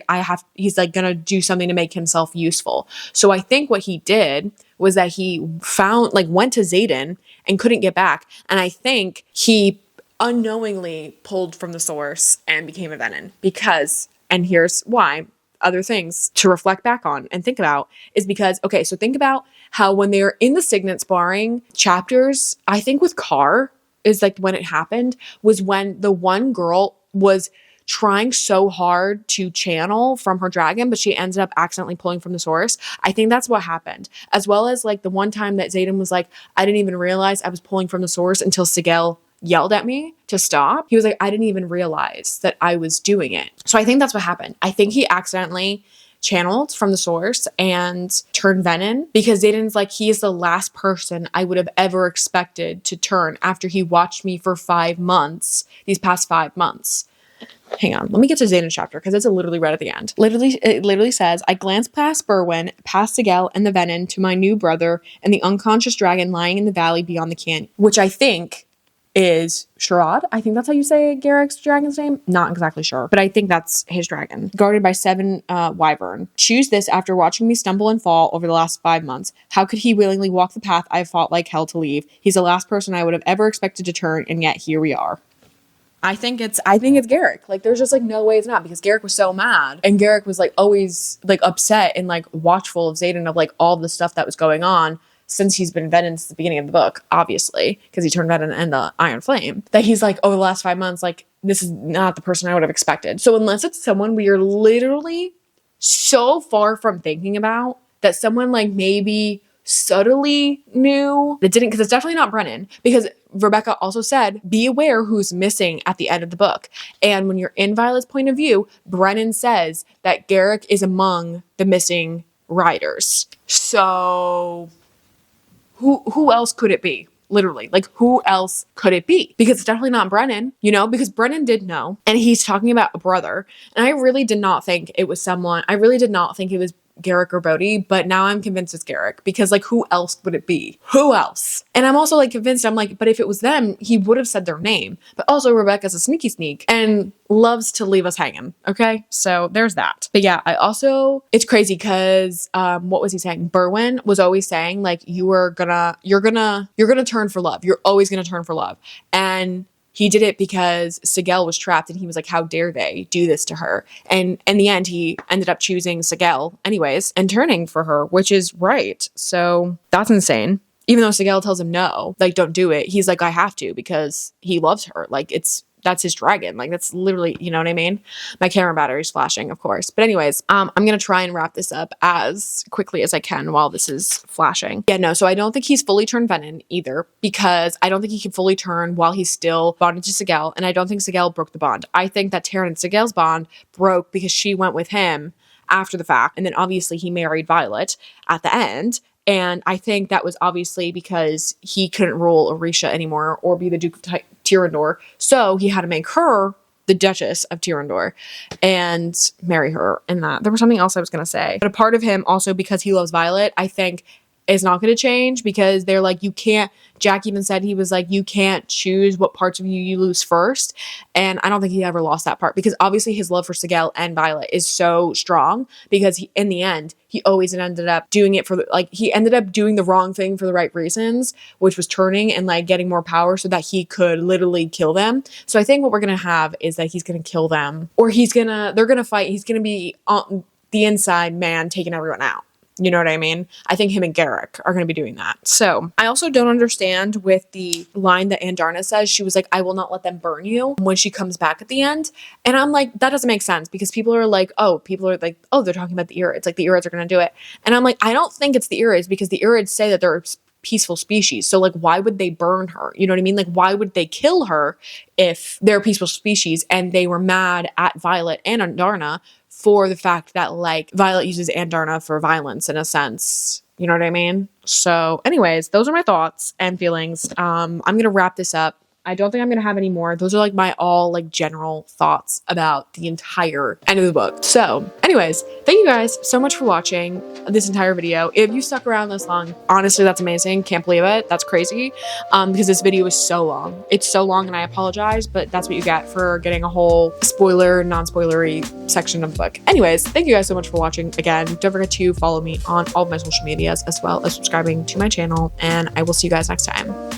he's gonna do something to make himself useful. So I think what he did was that he went to Xaden and couldn't get back. And I think he unknowingly pulled from the source and became a Venin because, and here's why, other things to reflect back on and think about is because, okay, so think about how when they're in the signet sparring chapters, I think with Carr, is when it happened was when the one girl was trying so hard to channel from her dragon, but she ended up accidentally pulling from the source. I think that's what happened. As well as the one time that Xaden was I didn't even realize I was pulling from the source until Sigil yelled at me to stop. He was like, I didn't even realize that I was doing it. So I think that's what happened. I think he accidentally channeled from the source and turned venom, because Zayden's like, he is the last person I would have ever expected to turn after he watched me for 5 months, these past 5 months. Hang on, let me get to Zayden's chapter because it's literally right at the end. It literally says, I glanced past Berwyn, past Sigel and the venom to my new brother and the unconscious dragon lying in the valley beyond the canyon, which I think is Sherrod. I think that's how you say Garrick's dragon's name. Not exactly sure, but I think that's his dragon. Guarded by 7 wyvern. Choose this after watching me stumble and fall over the last 5 months. How could he willingly walk the path I've fought like hell to leave? He's the last person I would have ever expected to turn, and yet here we are. I think it's Garrick. Like, there's just like no way it's not, because Garrick was so mad, and Garrick was like always like upset and like watchful of Zayden, of like all the stuff that was going on since he's been venom since the beginning of the book, obviously, because he turned venom in the Iron Flame, that he's like, over the last 5 months, like, this is not the person I would have expected. So unless it's someone we are literally so far from thinking about, that someone like maybe subtly knew that didn't, because it's definitely not Brennan, because Rebecca also said, be aware who's missing at the end of the book. And when you're in Violet's point of view, Brennan says that Garrick is among the missing riders. So who else could it be? Literally, like, who else could it be? Because it's definitely not Brennan, you know, because Brennan did know, and he's talking about a brother. And I really did not think it was someone, I really did not think it was Garrick or Bodhi, but now I'm convinced it's Garrick, because like, who else would it be? Who else? And I'm also like convinced, I'm like, but if it was them, he would have said their name. But also Rebecca's a sneaky sneak and loves to leave us hanging. Okay, so there's that. But yeah, I also, it's crazy because what was he saying? Berwyn was always saying like, you're gonna turn for love. You're always gonna turn for love. And he did it because Sigel was trapped, and he was like, how dare they do this to her? And in the end, he ended up choosing Sigel anyways and turning for her, which is right. So that's insane. Even though Sigel tells him no, like, don't do it. He's like, I have to, because he loves her. Like, that's his dragon. Like, that's literally, you know what I mean? My camera battery's flashing, of course. But anyways, I'm going to try and wrap this up as quickly as I can while this is flashing. Yeah, no, so I don't think he's fully turned venom either, because I don't think he can fully turn while he's still bonded to Sigel. And I don't think Sigel broke the bond. I think that Taryn and Sigel's bond broke because she went with him after the fact. And then obviously he married Violet at the end. And I think that was obviously because he couldn't rule Orisha anymore or be the Duke of Tyrandor. So he had to make her the Duchess of Tyrandor and marry her. And that there was something else I was going to say. But a part of him also, because he loves Violet, I think is not going to change, because they're like, you can't, Jack even said, he was like, you can't choose what parts of you lose first. And I don't think he ever lost that part, because obviously his love for Sigel and Violet is so strong, because he, in the end, he always ended up doing it for the, like, he ended up doing the wrong thing for the right reasons, which was turning and like getting more power so that he could literally kill them. So I think what we're going to have is that he's going to kill them, or they're going to fight. He's going to be on the inside man taking everyone out. You know what I mean? I think him and Garrick are going to be doing that. So I also don't understand with the line that Andarna says. She was like, I will not let them burn you, when she comes back at the end. And I'm like, that doesn't make sense, because people are like, oh, they're talking about the Irids. Like, the Irids are going to do it. And I'm like, I don't think it's the Irids, because the Irids say that they're peaceful species. So like, why would they burn her? You know what I mean? Like, why would they kill her if they're a peaceful species and they were mad at Violet and Andarna for the fact that like Violet uses Andarna for violence in a sense. You know what I mean? So anyways, those are my thoughts and feelings. I'm going to wrap this up. I don't think I'm going to have any more. Those are like my all like general thoughts about the entire end of the book. So anyways, thank you guys so much for watching this entire video. If you stuck around this long, honestly, that's amazing. Can't believe it. That's crazy. Because this video is so long. It's so long, and I apologize, but that's what you get for getting a whole spoiler, non-spoilery section of the book. Anyways, thank you guys so much for watching. Again, don't forget to follow me on all of my social medias, as well as subscribing to my channel, and I will see you guys next time.